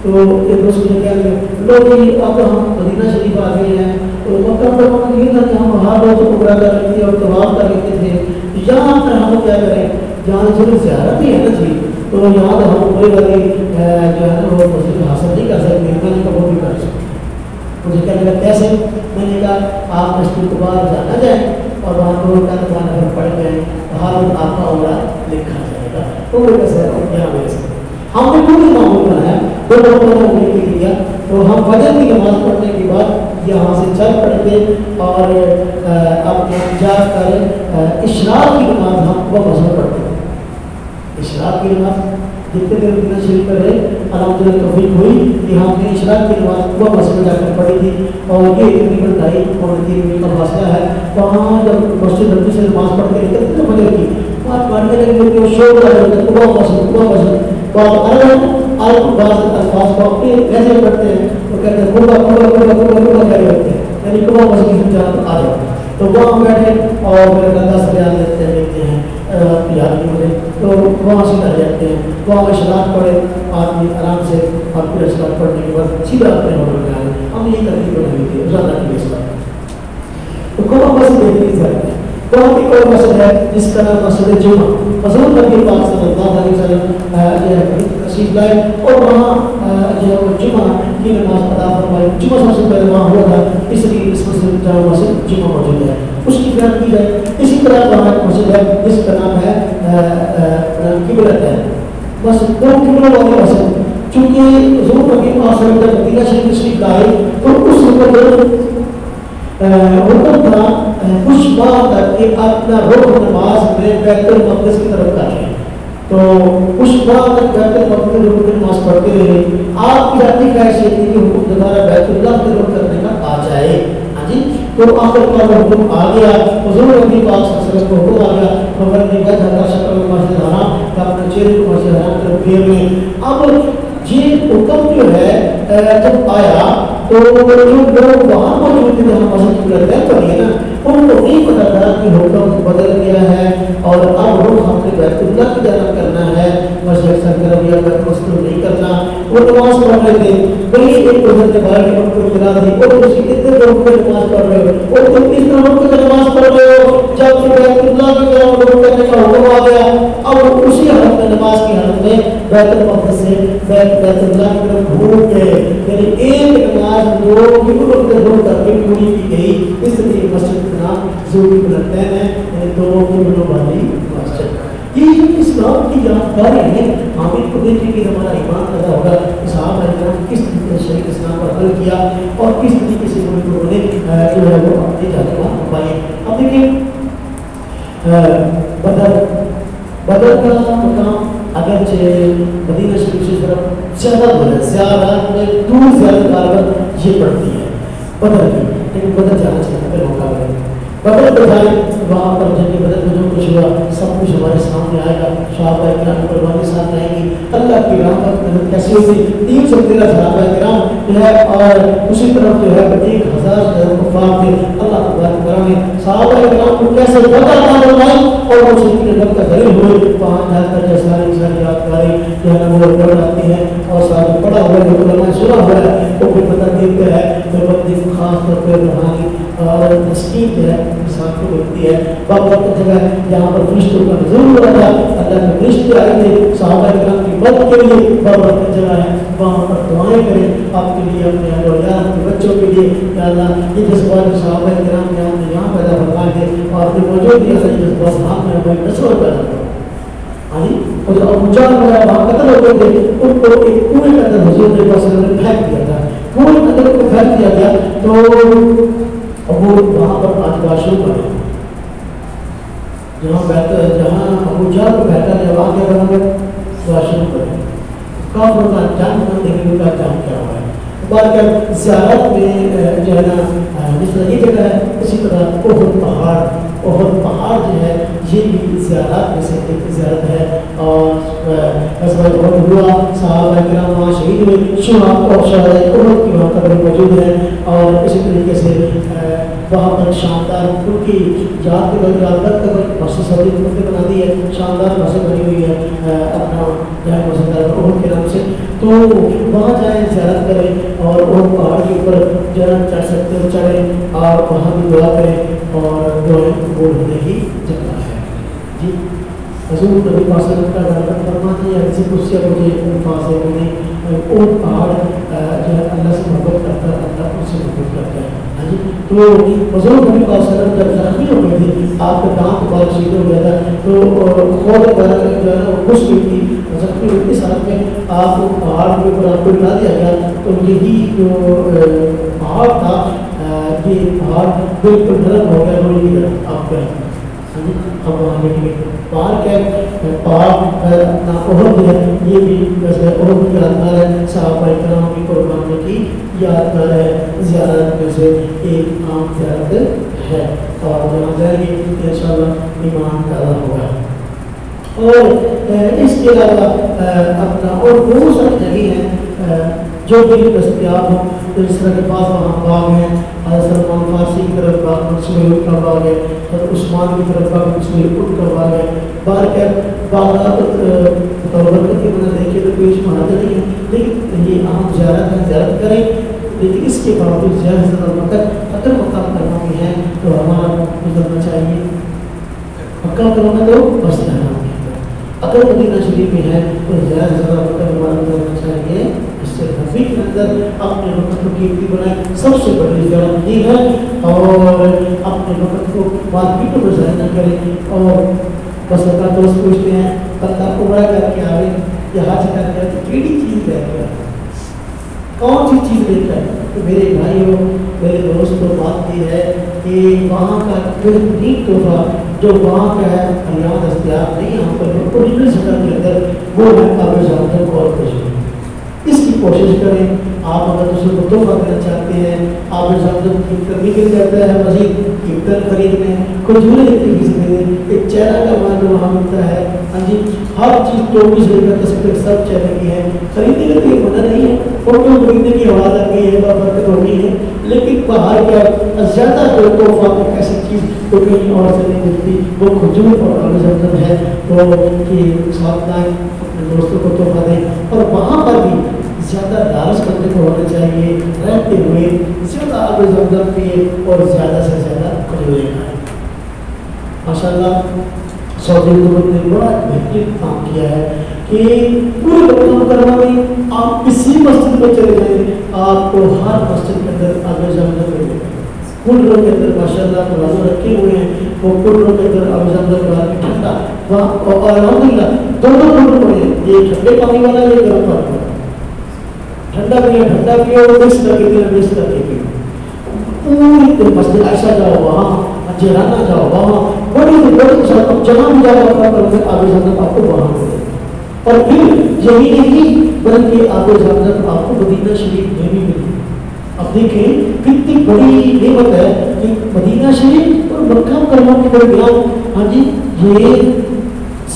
تو ایک دوست نے کیا لوگ اب ہم مدینہ شریف آ گئے ہیں تو مکہ میں یہ تھا کہ ہم وہاں روز عمرہ کر لیتے تھے اور طواف کر لیتے تھے. یہاں پر ہم کیا کریں جہاں تھوڑی زیارت ہی ہے نا جی تو یہاں تو ہم عمرے والے جو ہے نا وہ مسجد حاصل نہیں کر سکتے. میں نے کہا وہ بھی کر سکتے. مجھے کیا لگا کیسے؟ میں نے کہا آپ مسجد کے بعد جانا جائیں اور وہاں 2 رکعت نماز پڑھ گئے وہاں آپ کا عمرہ لکھا جائے گا. تو وہ کیسے یہاں مل سکتے ہم نے پوری معمول بنایا 2 لوگوں نے عمرے کے لیے. تو ہم فجر کی نماز پڑھنے کے بعد یہاں سے چل پڑتے اور اب جا کر اشراق کی نماز ہم وہ مسجد پڑھتے ہیں. اشراق کی نماز جتنے دیر مدینہ شریف پر رہے الحمدللہ توفیق ہوئی کہ ہم نے اشراق کی نماز وہ مسجد جا کر پڑھی تھی. اور یہ تقریباً 2.5 منٹ کا فاصلہ ہے. وہاں جب مسجد نبی سے نماز پڑھ کے نکلتے تھے فجر کی بات پڑھنے لگے کہ شور کر رہے تھے وہ مسجد بعض الفاظ کو اپنے ایسے پڑھتے ہیں وہ کہتے ہیں کہہ رہے ہوتے ہیں یعنی میں اشراق پڑھے آدمی آرام سے، اور پھر اشراق پڑھنے کے بعد سیدھا اپنے ہوٹل میں آئے. ہم یہ ترتیب بنائی تھی روزانہ کی اس بات. تو کون مسجد دیکھنی چاہیے، بہت ہی کوئی مسجد ہے جس کا نام مسجد جمعہ. حضور نبی پاک صلی اللہ علیہ وسلم تشریف لائے اور وہاں جو جمعہ کی نماز ادا فرمائی. جمعہ سب سے پہلے وہاں ہوا تھا، اس لیے اس مسجد جامع مسجد جمعہ موجود ہے. اس کی بیان کی جائے. اسی طرح وہاں ایک مسجد ہے جس کا نام ہے قبلت ہے. بس دو قبلہ والی مسجد. چونکہ حضور نبی پاک صلی اللہ علیہ وسلم مدینہ شریف تشریف لائے تو اس وقت حکم تھا کچھ ماہ تک کہ اپنا رخ نماز میں بیت المقدس کی طرف کریں. تو کچھ ماہ تک بیت المقدس کی رخ نماز پڑھتے رہے. آپ کی ذاتی خواہش یہ تھی کہ حکم دوبارہ بیت اللہ کی رخ کرنے کا آ جائے. ہاں جی، تو آخر کار حکم آ گیا. حضور نبی پاک صلی اللہ علیہ وسلم کو حکم آ گیا مگر نے کہا جاتا شکل مسجد حرام کہ اپنے چہرے کو مسجد حرام طرف پھیر لیں. اب یہ حکم جو ہے جب آیا تو جو لوگ وہاں موجود تھے جہاں مسجد کی طرف پڑھی ہے نا، ان کو نہیں پتا تھا کہ حکم بدل گیا ہے اور اب ہم نے بیت اللہ کی جانب کرنا ہے، مسجد سرگرم یا بیت مسجد نہیں کرنا. وہ نماز پڑھ رہے تھے، بڑی ایک حضرت بھائی نے ان کو اطلاع دی اور اسی اتنے لوگ کو نماز پڑھ رہے ہو اور تم اس طرح کو نماز پڑھ رہے ہو جب کہ بیت اللہ کی جانب کرنے کا حکم آ گیا. اب اسی حالت میں نماز کی حالت میں بیت المقدس سے بیت اللہ کی طرف گھوم گئے. یعنی ایک نماز دو قبلوں کے دو کر کے پوری کی گئی. اس لیے مسجد کا نام ظہور قبلتین ہے، یعنی دو قبلوں والی مسجد. یہ اسلام کی جانکاری ہے. ہم ان کو دیکھیں کہ ہمارا ایمان پیدا ہوگا. صحابہ کرام کس طریقے سے شریعت اسلام پر عمل کیا اور کس طریقے سے انہوں نے جو ہے وہ اپنی جانب پائی. اب دیکھیں بدر کا مقام اگرچہ مدینہ شریف سے طرف زیادہ دور ہے، زیادہ دور زیادہ کارگر یہ پڑتی ہے بدر کی، لیکن بدر جانا چاہتے ہیں موقع ہے. بدر پہ جائیں وہاں پر جنگ بدر میں جو کچھ ہوا سب کچھ ہمارے سامنے آئے گا. صحابہ کرام قربانی ساتھ آئیں گی. اللہ کی راہ پر مدد کیسی ہوگی. 313 صحابہ کرام جو ہے اور اسی طرف جو ہے 1000 کفار تھے. اللہ تبارک و تعالیٰ نے صحابہ کرام کو کیسے بدر عطا فرمائی اور وہ شہید کے دم کا ذریعہ ہوئے. وہاں جا کر جو ساری یادگاری جو ہے وہ پڑھ جاتی ہے اور ساتھ پڑھا ہوا جو علماء سنا ہوا ہے وہ بھی پتہ دیتے ہیں. جو خاص طور پہ روحانی اور تسکین جو ہے انسان کو ملتی ہے. بابر کی جگہ جہاں پر فرشتوں کا نزول ہو رہا تھا، اللہ کے فرشتے آئے تھے صحابہ کرام کی مدد کے لیے. بابر کی جگہ ہے وہاں پر دعائیں کریں آپ کے لیے، اپنے اہل و عیال کے بچوں کے لیے. یا اللہ یہ جذبات جو صحابہ کرام نے ہم نے یہاں پیدا فرمائے تھے اور جو موجود ہے یہ جذبات ہم نے ہماری نسلوں پیدا کروا. اور جو ابو جہل وغیرہ وہاں قتل ہوتے تھے ان کو ایک کنویں کے اندر حضور نے پھینک دیا تھا. کنویں کے اندر کو پھینک دیا گیا تو وہ وہاں پر آج باشو کرے جہاں ابو جہل کو بیٹھا ہے وہاں کیا کروں گا باشو کرے. کافروں کا انجام نہ دیکھنے کا انجام کیا ہوا ہے. بلکہ زیارت میں جو ہے نا جس طرح یہ جگہ ہے اسی طرح احد پہاڑ جو ہے یہ بھی زیارت میں سے ایک زیارت ہے. اور غزوہ احد ہوا، صحابہ کرام وہاں شہید ہوئے. شہداء اور شہداء احد کی وہاں قبر موجود ہے. اور اسی طریقے سے وہاں پر شاندار ان کی یاد کے بعد یادگار قبر مسجد سعودی نے بنا دی ہے. شاندار مسجد بنی ہوئی ہے اپنا جو ہے مسجد احد کے نام سے. تو وہاں جائیں زیارت کریں اور وہ پہاڑ کے اوپر جہاں چڑھ سکتے ہو چڑھیں اور وہاں بھی دعا کریں اور دعائیں قبول ہونے کی جگہ ہے. جی حضور نبی پاک صلی اللہ علیہ وسلم فرماتے ہیں ایسی کچھ مجھے الفاظ ہے کہ وہ پہاڑ جو ہے اللہ سے محبت کرتا ہے، اللہ اس سے محبت کرتا ہے. ہاں جی تو حضور نبی پاک صلی اللہ علیہ وسلم جب زخمی ہو گئے تھے، آپ کا دانت بال شہید ہو گیا تھا تو خود جو ہے نا وہ خوش ہوئی تھی زخمی ہوئی تھی. ساتھ میں آپ کو پہاڑ کے اوپر آپ کو بنا دیا گیا تو یہی جو پہاڑ تھا یہ پہاڑ بالکل نرم ہو گیا لوہے کی طرح آپ کا. اب وہاں دیکھیں پہاڑ کیا پہاڑ اپنا احد ہے یہ بھی ویسے احد کی یادگار ہے. صحابہ کرام کی قربانی کی یادگار ہے. زیارت میں سے ایک عام زیارت ہے اور جہاں جائیں گے انشاءاللہ ایمان پیدا ہوگا. اور اس کے علاوہ اپنا اور بہت ساری جگہ ہیں جو بھی دستیاب ہوں. اس طرح کے پاس وہاں باغ ہیں، سلمان فارسی کی طرف باغ منصور کا باغ ہے، عثمان کی طرف باغ منصور کا باغ ہے. باغ کے باغات کی بنا کوئی بیچ میں حاضر نہیں ہے، لیکن یہ عام زیارت ہے، زیارت کریں، لیکن اس کے باوجود زیادہ سے زیادہ وقت اگر مقام کرنا بھی ہے تو ہمارا گزرنا چاہیے مکہ کرنا تو بس رہنا ہے، اگر مدینہ شریف میں ہے تو زیادہ سے زیادہ وقت ہمارا گزرنا چاہیے، اس سے نبی کے اندر اپنے وقت کو قیمتی بنائیں، سب سے بڑی زیارت یہ ہے، اور اپنے وقت کو مارکیٹوں میں ضائع نہ کریں، اور بس اپنا دوست پوچھتے ہیں بندہ عمرہ کر کے آئے یا حج کر کے آئے کیڑی چیز لے کے آئے، کون سی چیز لے کر؟ تو میرے بھائیوں میرے دوستوں بات یہ ہے کہ وہاں کا بہترین تحفہ جو وہاں کا ہے یہاں دستیاب نہیں، یہاں پر اوریجنل شکل کے اندر وہ ہے کعبہ زمزم اور کھجور، اس کی کوشش کریں۔ آپ اگر دوسرے کو تحفہ دینا چاہتے ہیں، آپ زمزم کیمتن بھی مل جاتا ہے، مزید کیمتن خرید لیں، کھجوریں اتنی کسی دیں، ایک چہرہ کا مان جو وہاں ملتا ہے، ہاں جی ہر چیز 24 گھنٹے تصویر سب چہرے کی ہے، خریدنے کا کوئی منع نہیں ہے، فوٹو خریدنے کی آواز آ گئی ہے، برکت ہو گئی ہے، لیکن باہر کا زیادہ جو تحفہ ایک ایسی چیز تو کہیں اور سے نہیں ملتی، وہ کھجور اور کعبہ زمزم ہے، تو کہ ساتھ لائیں اپنے دوستوں کو تحفہ دیں، اور وہاں پر بھی زیادہ لالچ کرنے کو ہونا چاہیے، رہتے ہوئے زیادہ آب زمزم پیے اور زیادہ سے زیادہ کھجوریں کھائیں۔ ماشاء اللہ سعودی حکومت نے بڑا بہترین کام کیا ہے کہ پورے مکہ مکرمہ میں آپ کسی مسجد میں چلے جائیں آپ کو ہر مسجد کے اندر آب زمزم ملے گا، کولروں کے اندر ماشاء اللہ ترازو رکھے ہوئے ہیں، وہ کولروں کے اندر آب زمزم کا ٹھنڈا اور الحمدللہ دونوں کولر پڑے ہیں، یہ ٹھنڈے پانی والا یہ گرم پانی والا، ٹھنڈا پیا ٹھنڈا پیو، مکس کر کے پیو، مکس کر کے پیو، پوری مسجد عائشہ جاؤ وہاں، جیرانہ جاؤ وہاں، بڑی جہاں بھی جاؤ اپنا آب زمزم آپ کو وہاں ملے گا، اور پھر یہی نہیں بلکہ آب زمزم آپ کو مدینہ شریف میں بھی ملے گا۔ اب دیکھیں کتنی بڑی نعمت ہے کہ مدینہ شریف اور مکہ مکرمہ کے درمیان، ہاں جی یہ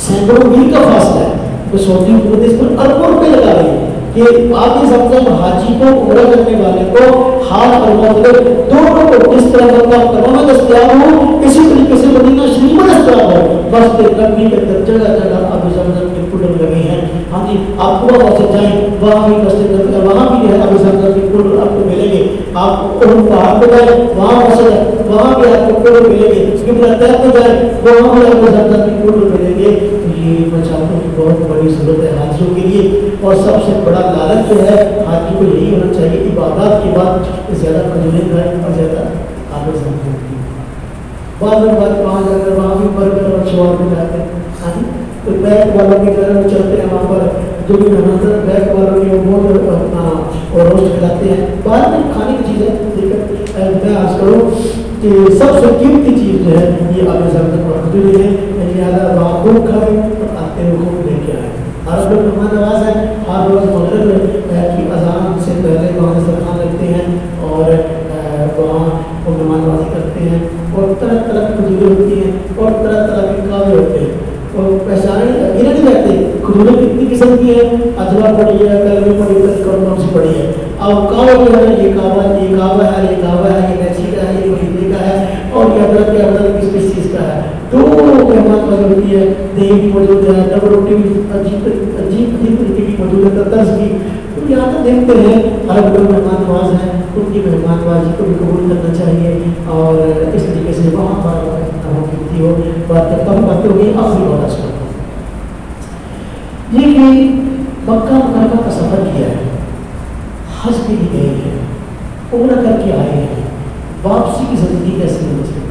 سینکڑوں میل کا فاصلہ ہے، تو سعودی حکومت اس پر اربوں روپے لگا رہی ہے کہ آب زمزم حاجی کو عمرہ کرنے والے کو حال اور مغرب دونوں کو اس طرح مکہ مکرمہ میں دستیاب ہو، اسی طریقے سے مدینہ شریف میں دستیاب ہو، بس نبی کے اندر جگہ جگہ آب زمزم کے کولر لگے ہیں، ہاں جی آپ وہاں سے جائیں وہاں بھی مسجد وہاں بھی ہے آب زمزم کے کولر آپ کو ملیں گے، آپ اہد پہاڑ پہ جائیں وہاں مسجد ہے وہاں بھی آپ کو کولر ملیں گے، قبلہ طیب پہ جائیں وہاں بھی آب زمزم کے کولر ملیں گے۔ یہ میں چاہتا ہوں کہ بہت بڑی ضرورت ہے حاجیوں کے لیے، اور سب سے بڑا لالچ جو ہے حاجی کو یہی ہونا چاہیے عبادات کے بعد زیادہ کھجوریں کھائیں اور زیادہ آب زمزم پییں۔ بعض لوگ وہاں جا کر وہاں بھی برگر اور شورما میں جاتے ہیں، تو بیک والوں کے گھر میں چلتے ہیں وہاں پر جو بھی نظر بیک والوں کے وہ اپنا اور روسٹ کھلاتے ہیں، بعد میں کھانے کی چیز ہے، لیکن میں آج کروں کہ سب سے قیمتی چیز جو ہے یہ آب زمزم اور کھجوریں ہیں، لہٰذا وہاں خوب کھائیں اور آتے ہوئے خوب لے کے آئیں۔ ہر لوگ مہمان نواز ہے، ہر روز مغرب کی اذان سے پہلے وہاں دسترخوان رکھتے ہیں اور وہاں وہ مہمان نوازی کرتے ہیں، اور طرح طرح کی کھجوریں ہوتی ہیں اور طرح طرح کے کعوے ہوتے ہیں، اور پہچانے گنے نہیں جاتے کھجوریں کتنی قسم کی ہیں، اجوا پڑی ہے، کلمی پڑی ہے، کون سی پڑی ہے، اب کعوہ جو ہے یہ کعوہ ہے، یہ کعوہ ہے، یہ نیچی کا ہے، یہ مہینے کا ہے، اور یہ ادرک کے ادرک کس کس چیز کا ہے، تو مہمان نوازی ہوتی ہے، دہی بھی موجود ہے، ڈبل روٹی بھی عجیب طریقے کی موجود ہے، طرز کی، تو یہاں تک دیکھتے ہیں عرب لوگ مہمان نواز ہیں، ان کی مہمان نوازی کو بھی قبول کرنا چاہیے، اور اس طریقے سے وہاں پر قیمتی ہو بات کرتا ہوں، باتیں ہوگی آخری بات اس کا یہ کہ مکہ مکرمہ کا سفر کیا ہے، حج کے لیے گئے ہیں، عمرہ کر کے آئے ہیں، واپسی کی زندگی کیسے ہونی چاہیے،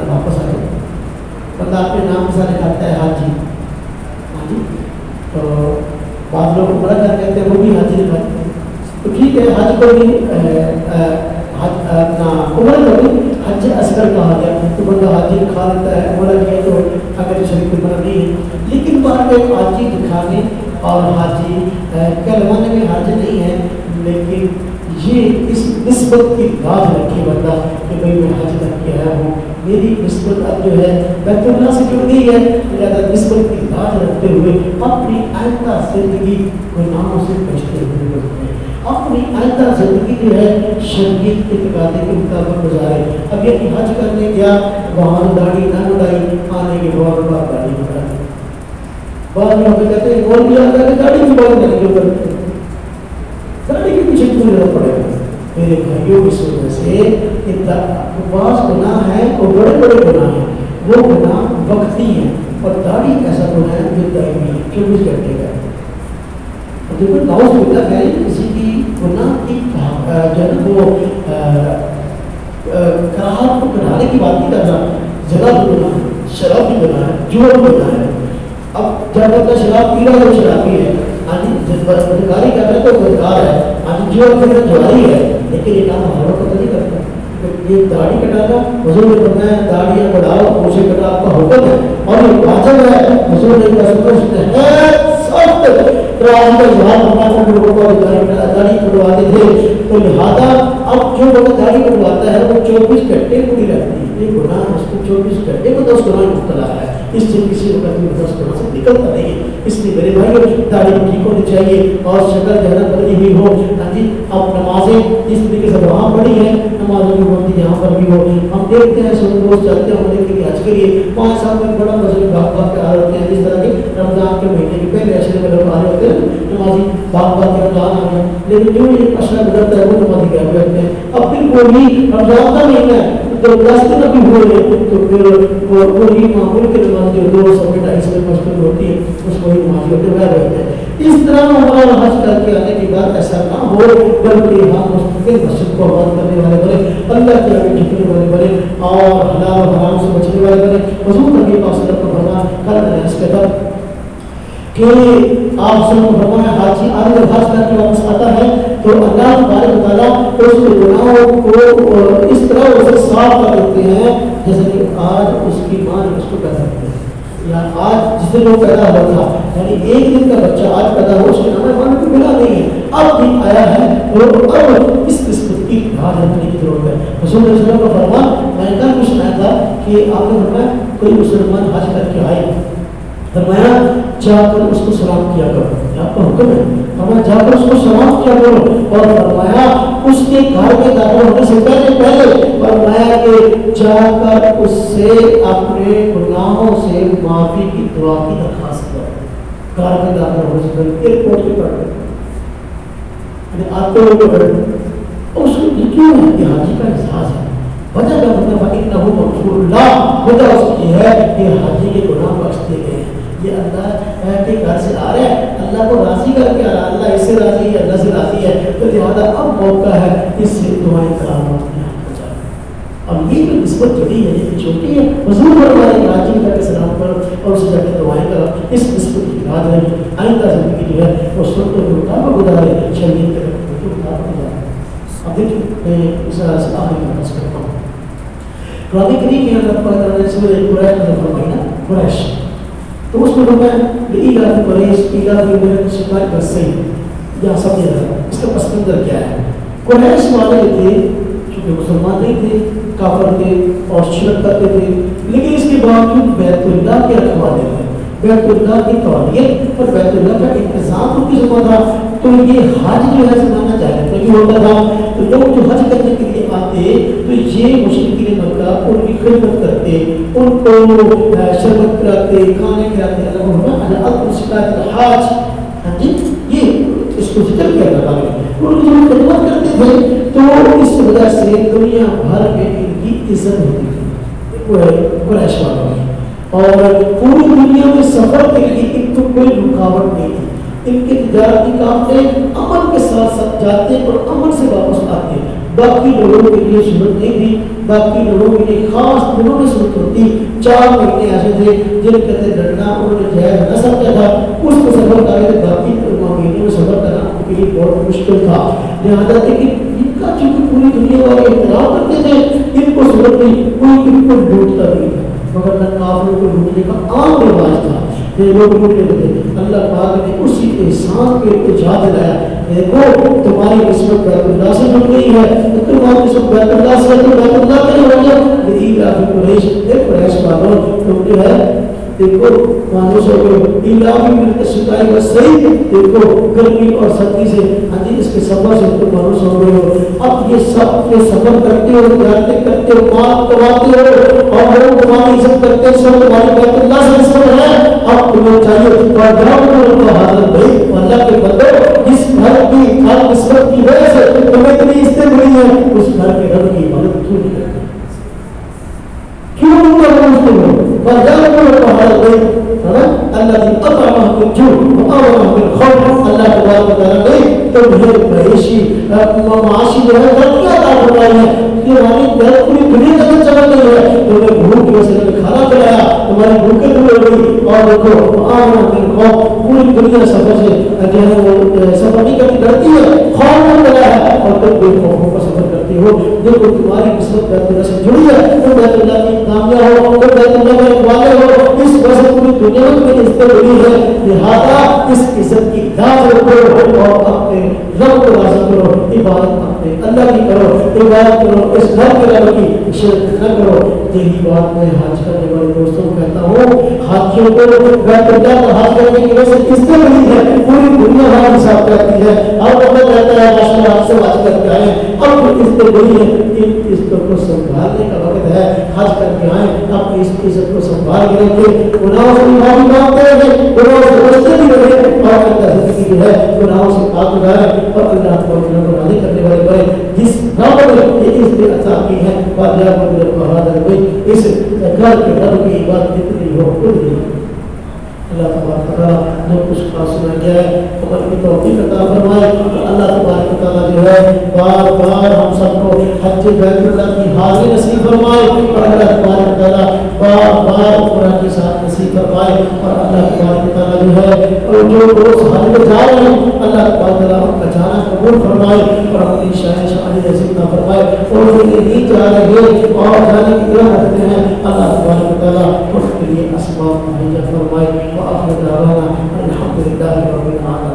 واپس آ گئے بندہ اپنے نام کے ساتھ لکھاتا ہے حاجی، ہاں جی تو بعض لوگ عمرہ کر کہتے ہیں وہ بھی حاجی لکھاتے ہیں، تو ٹھیک ہے حج کو بھی عمرہ کو بھی حج اصغر کہا گیا، تو بندہ حاجی لکھا دیتا ہے، عمرہ کیا تو اگر شریف عمرہ نہیں ہے، لیکن بات ہے حاجی لکھانے اور حاجی کہلوانے میں حاجی نہیں ہے، لیکن یہ اس نسبت کی بات رکھے بندہ کہ بھائی میں حج کر کے آیا ہوں، میری نسبت اب جو ہے بیت اللہ سے جڑ گئی ہے، لہٰذا نسبت کی بات رکھتے ہوئے اپنی آئندہ زندگی گناہوں سے بچتے ہوئے اپنی آئندہ زندگی جو ہے شریعت کے تقاضے کے مطابق گزارے۔ اب یہ حج کرنے گیا وہاں داڑھی نہ مڈائی، آنے کے بعد داڑھی مڈا دی، بعد میں ہمیں کہتے ہیں کون بھی آتا ہے کہ گاڑی کی بات نہیں کیوں کرتے ہیں، گاڑی کے پیچھے کیوں جانا پڑے گا؟ میرے بھائیوں اس وجہ سے کہ بعض گناہ ہیں اور بڑے بڑے گناہ ہیں، وہ گناہ وقتی ہیں، اور داڑھی ایسا گناہ ہے جو دائمی ہے، 24 گھنٹے کا ہے۔ اور دیکھو نعوذ باللہ ہے کسی کی گناہ کی جو ہے وہ کراہت کو بنانے کی بات نہیں کر رہا، جگہ بھی گناہ ہے، شراب بھی گناہ ہے، جوا بھی گناہ ہے۔ اب جب بندہ شراب پی رہا ہے وہ شرابی ہے، جب بدکاری کر رہا ہے تو بدکار ہے، جو جواری ہے، لیکن یہ کام ہمارا پتہ نہیں کرتا۔ یہ داڑھی کٹانا حضور نے فرمایا داڑیاں بڑھاؤ، مجھے کٹا آپ کا حکم ہے اور یہ واجب ہے، حضور نے کہا سب ہے سخت راضی کا جہاد ہونا تھا لوگوں کو داڑھی کٹواتے تھے، تو لہٰذا اب جو لوگ داڑھی کٹواتا ہے وہ 24 گھنٹے پوری رہتی ہے، یہ گناہ اس کو 24 گھنٹے کو 10 گناہ مبتلا ہے، اس سے کسی وقت میں 10 گناہ سے نکلتا نہیں ہے۔ اس لیے میرے بھائی داڑھی ٹھیک ہونی چاہیے اور شکل جہاں بدلی ہوئی ہو۔ ہاں جی، اب نمازیں جس طریقے سے وہاں پڑھی ہیں نمازوں کی بندی یہاں پر بھی ہو۔ ہم دیکھتے ہیں سب روز چلتے ہیں ہونے کے لیے حج کے لیے 5 سال میں بڑا مسئلہ بھاگ بھاگ کے آ رہے ہیں، جس طرح کے رمضان کے مہینے کے پہلے عشرے میں لوگ آ رہے ہوتے ہیں نمازی بھاگ بھاگ کے رمضان آ گئے، لیکن جو یہ عشرہ گزرتا ہے وہ نمازی گھر بیٹھتے ہیں۔ اب بالکل ہی رمضان کا مہینہ ہے تو 10 دن ابھی ہوئے تو پھر وہی معمول کے نماز جو 2 سو 2.5 میں مشکل ہوتی ہے اس کو ہی نماز ہوتے ہوئے رہتے ہیں۔ اس طرح ہمارا حج کر کے آنے کے بعد ایسا نہ ہو بلکہ ہم مستقل مسجد کو آباد کرنے والے بنے، اللہ کے آگے جھکنے والے بنے اور حلال و حرام سے بچنے والے بنے۔ حضور نبی پاک صلی اللہ علیہ وسلم کا فرمان کل میں نے اس کے بعد کہ آپ صلی اللہ علیہ وسلم حاجی آدمی حج کر کے واپس آتا ہے تو اللہ تبارک و تعالیٰ اس کے گناہوں کو اس طرح اسے صاف کر دیتے ہیں جیسے کہ آج اس کی ماں نے اس کو پیدا کیا یا آج جس دن وہ پیدا ہوا تھا، یعنی ایک دن کا بچہ آج پیدا ہو اس کے نام ماں کو ملا نہیں ہے، اب دن آیا ہے اور اب اس قسمت کی بات رکھنے کی ضرورت ہے۔ رسول اللہ صلی اللہ علیہ وسلم کا فرمان میں نے کل بھی سنا تھا کہ آپ نے فرمایا کوئی مسلمان حج کر کے آئے، فرمایا جا کر اس کو سلام کیا کرو، آپ کا حکم ہے، فرمایا جا کر اس کو سلام کیا کرو، اور فرمایا اس کے گھر کے داخل ہونے سے پہلے فرمایا کہ جا کر اس سے اپنے گناہوں سے معافی کی دعا کی درخواست کرو۔ گھر کے داخل ہونے سے پہلے ایئرپورٹ پہ پڑھ یعنی آتے ہوئے اس کو کیوں ہے کہ حاجی کا احساس ہے، وجہ کا مطلب انہ مغفور اللہ، وجہ اس کی ہے کہ حاجی کے گناہ بخش دیے گئے ہیں۔ یہ اللہ کے گھر سے آ رہے ہیں، اللہ کو راضی کر کے آ رہا ہے، اللہ اس سے راضی ہے، اللہ سے راضی ہے، تو لہٰذا اب موقع ہے اس سے دعائیں کرامات اب یہ جو نسبت جڑی ہے یہ چھوٹی ہے، حضور فرمانے حاجی کر کے سلام کرو اور اسے جا کے دعائیں کرو، اس نسبت کی یاد رہے آئندہ زندگی جو ہے وہ سنتوں کے مطابق گزارے، شریعت کے مطابق گزارے۔ اب دیکھیں میں اس آخری میں بس کرتا ہوں، قرآن کریم میں اللہ تعالیٰ نے سورہ قریش میں فرمایا نا قریش، تو اس میں فرمایا لإیلاف قریش ایلاف رحلۃ الشتاء والصیف، یہاں سب یہ اس کا پس منظر کیا ہے۔ قریش والے تھے چونکہ مسلمان نہیں تھے، کافر تھے اور شرک کرتے تھے، لیکن اس کے باوجود بیت اللہ کے رکھوانے تھے، بیت اللہ کی تولیت اور بیت اللہ کا انتظام ان کی ذمہ تھا۔ تو یہ حج جو ہے زمانہ جاہلیت میں بھی ہوتا تھا، تو لوگ جو حج کرنے کے لیے آتے تو یہ مشرکین مکہ ان کی خدمت کرتے، ان کو شربت کراتے، کھانے کراتے، الحاج، ہاں جی یہ اس کو ذکر کیا جاتا ہے، ان کی جو خدمت کرتے تھے تو اس وجہ سے دنیا بھر میں ان کی عزت ہوتی تھی قریش والوں میں، اور پوری دنیا میں سفر کے لیے ان کو کوئی رکاوٹ نہیں تھی، ان کے تجارتی کام سے امن کے ساتھ ساتھ جاتے اور امن سے واپس آتے، باقی لوگوں کے لیے ضرورت نہیں تھی، باقی لوگوں کے لیے خاص دنوں میں ضرورت ہوتی، 4 مہینے ایسے تھے جن کے اندر لڑنا انہوں نے جائز نہ سمجھا تھا، اس کو سفر کر رہے، باقی مہینوں میں سفر کرنا ان کے لیے بہت مشکل تھا، لہٰذا کہ ان کا چونکہ پوری دنیا والے احترام کرتے تھے، ان کو ضرورت نہیں، کوئی ان کو لوٹتا نہیں تھا، مگر نہ کافروں کو لوٹنے کا عام رواج تھا، یہ لوگ لوٹے ہوتے۔ اللہ پاک نے اسی احسان پہ اجازت دلایا، دیکھو تمہاری قسمت بیت اللہ سے جڑ گئی ہے، تمہاری قسمت بیت اللہ سے، تو بیت اللہ کے وجہ لإیلاف قریش، ایک قریش والوں تم جو ہے دیکھو مانوس ہو گئے، ایلاف رحلۃ الشتاء والصیف، دیکھو گرمی اور سردی سے، ہاں جی اس کے سفر سے تم مانوس ہو گئے ہو، اب یہ سب کے سفر کرتے ہو، تجارتیں کرتے ہو، مال کماتے ہو اور لوگ تمہاری عزت کرتے ہیں، سب تمہاری بیت اللہ سے عزت ہے، اب تمہیں چاہیے اللہ کے بندو جس گھر کی قسمت کی وجہ سے تمہیں اتنی عزت ملی ہے اس گھر کے رب کی عبادت کیوں نہیں کرتے؟ کیوں ان کا پوچھتے ہو؟ اللہ کی اطعمہ کے جھوٹ وآوانہ کے خوف اللہ تبارک و تعالیٰ نے تمہیں معاشی جو ہے ترقیاں عطا فرمائی ہے کہ ہماری گھر پوری دنیا کے اندر چمک گئی ہے تمہیں بھوک کی وجہ سے کھانا کھلایا تمہاری بھوکیں دور ہو گئی اور دیکھو وآوانہ کے خوف پوری دنیا سفر سے جو ہے وہ سفر نہیں کرتی ڈرتی ہے خوف نہیں لگا ہے اور تم بے خوفوں کا سفر کرتی ہو دیکھو تمہاری قسمت بیت اللہ سے جڑی ہے تم بیت اللہ کی کامیاب ہو تم بیت اللہ کے والے ہو اس وجہ سے پوری دنیا میں عزت ملی ہے لہذا اس عزت کی داد رکھو اور اپنے رب کو راضی کرو عبادت اپنے اللہ کی کرو عبادت کرو اس گھر کے رب کی شرک نہ کرو یہی بات میں حج کرنے والے دوستوں کو کہتا ہوں حاجیوں کو بیت اللہ کا حج کرنے کی وجہ سے عزت ملی ہے پوری دنیا ہمارے ساتھ کرتی ہے اب اللہ کہتا ہے ماشاءاللہ آپ سے حج کر کے آئے اب عزت ملی ہے ان عزتوں کو سنبھالنے کا وقت ہے حج کر کے آئے اپنی اس عزت کو سنبھال کے رکھے گناہوں سے معافی مانگتے رہے گناہوں سے بچتے بھی رہے اور اللہ زندگی جو ہے گناہوں سے پاک گزارے اور اللہ کو راضی کرنے والے بنے جس رب نے یہ عزت عطا کی ہے واجب کو بہادر ہوئی اس گھر کے رب کی عبادت جتنی ہو اتنی اللہ تبارک و تعالیٰ جو کچھ کا سنا گیا ہے عمل کی توفیق عطا فرمائے اللہ تبارک و تعالیٰ جو ہے بار بار ہم سب کو حج بیت اللہ کی حاضری نصیب فرمائے اور اللہ تبارک و تعالیٰ بار بار عمرہ کے ساتھ نصیب فرمائے اور اللہ تبارک و تعالیٰ جو ہے اور جو روز حج میں جا رہے ہیں اللہ تبارک و تعالیٰ ان کا جانا قبول فرمائے اور اپنی شان نصیب نہ فرمائے اور جو نہیں جا رہے اور جانے کی ارادہ رکھتے ہیں اللہ تبارک و تعالیٰ اس کے لیے اسباب مہیا فرمائے وآخر دعوانا الحمد لله رب العالمين.